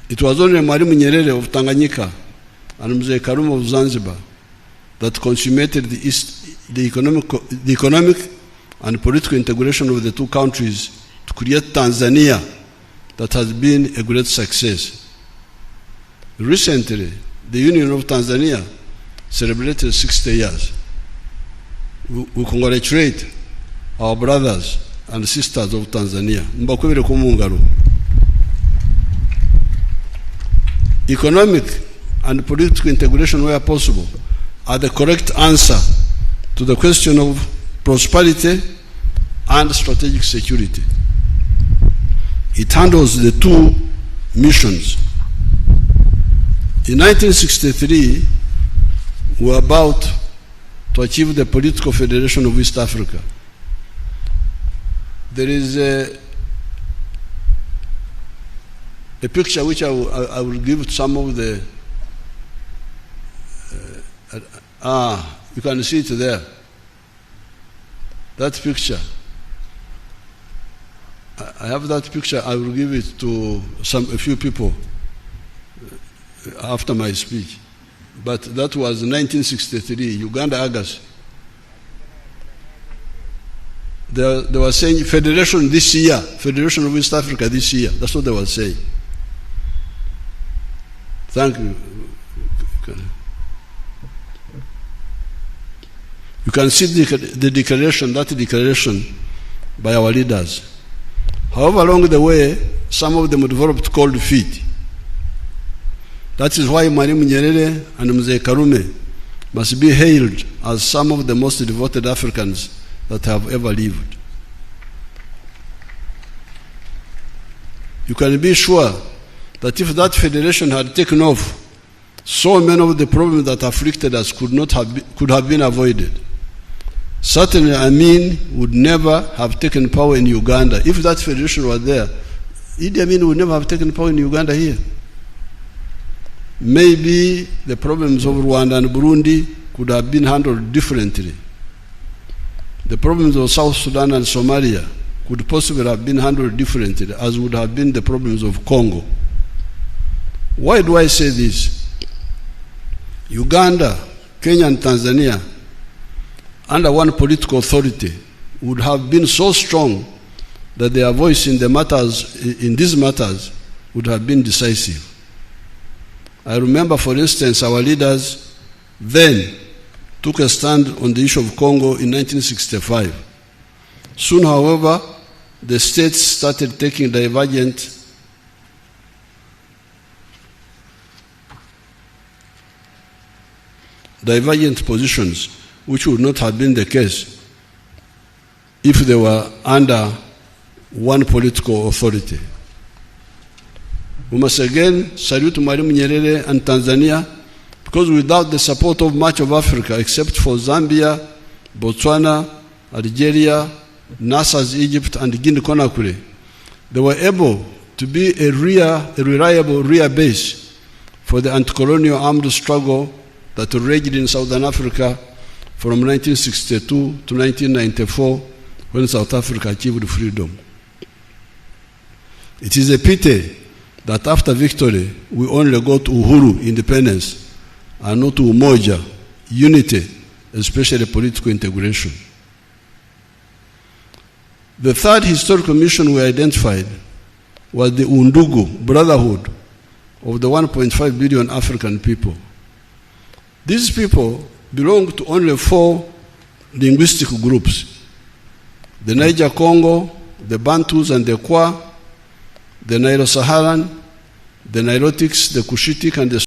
It was only Mwalimu Nyerere of Tanganyika and Mzee Karume of Zanzibar that consummated the economic and political integration of the 2 countries to create Tanzania that has been a great success. Recently, the Union of Tanzania celebrated 60 years. We congratulate our brothers and sisters of Tanzania. Mbakwere kumungaro. Economic and political integration where possible are the correct answer to the question of prosperity and strategic security. It handles the 2 missions. In 1963, we were about to achieve the political federation of East Africa. There is a picture which I will give to some of the you can see it there. that picture. I have that picture. I will give it to a few people after my speech. But that was 1963, Uganda, August. They were saying federation this year, Federation of East Africa this year. That's what they were saying. Thank you. You can see the declaration, that declaration by our leaders. However, along the way, some of them developed cold feet. That is why Mwalimu Nyerere and Mzee Karume must be hailed as some of the most devoted Africans that have ever lived. You can be sure that if that federation had taken off, so many of the problems that afflicted us could have been avoided. Certainly, Amin would never have taken power in Uganda. If that federation were there, Idi Amin would never have taken power in Uganda here. Maybe the problems of Rwanda and Burundi could have been handled differently. The problems of South Sudan and Somalia could possibly have been handled differently, as would have been the problems of Congo. Why do I say this? Uganda, Kenya, and Tanzania, under one political authority, would have been so strong that their voice in these matters would have been decisive. I remember, for instance, our leaders then took a stand on the issue of Congo in 1965. Soon, however, the states started taking divergent positions, which would not have been the case if they were under one political authority. We must again salute Mwalimu Nyerere and Tanzania, because without the support of much of Africa, except for Zambia, Botswana, Algeria, Nasser's Egypt, and Guinea-Conakry, they were able to be a reliable rear base for the anti-colonial armed struggle that raged in Southern Africa from 1962 to 1994, when South Africa achieved freedom. It is a pity that after victory, we only got Uhuru, independence, and not Umoja, unity, especially political integration. The third historical mission we identified was the Undugu, brotherhood of the 1.5 billion African people. These people belong to only 4 linguistic groups: the Niger-Congo, the Bantus and the Kwa, the Nilo-Saharan, the Nilotics, the Cushitic, and the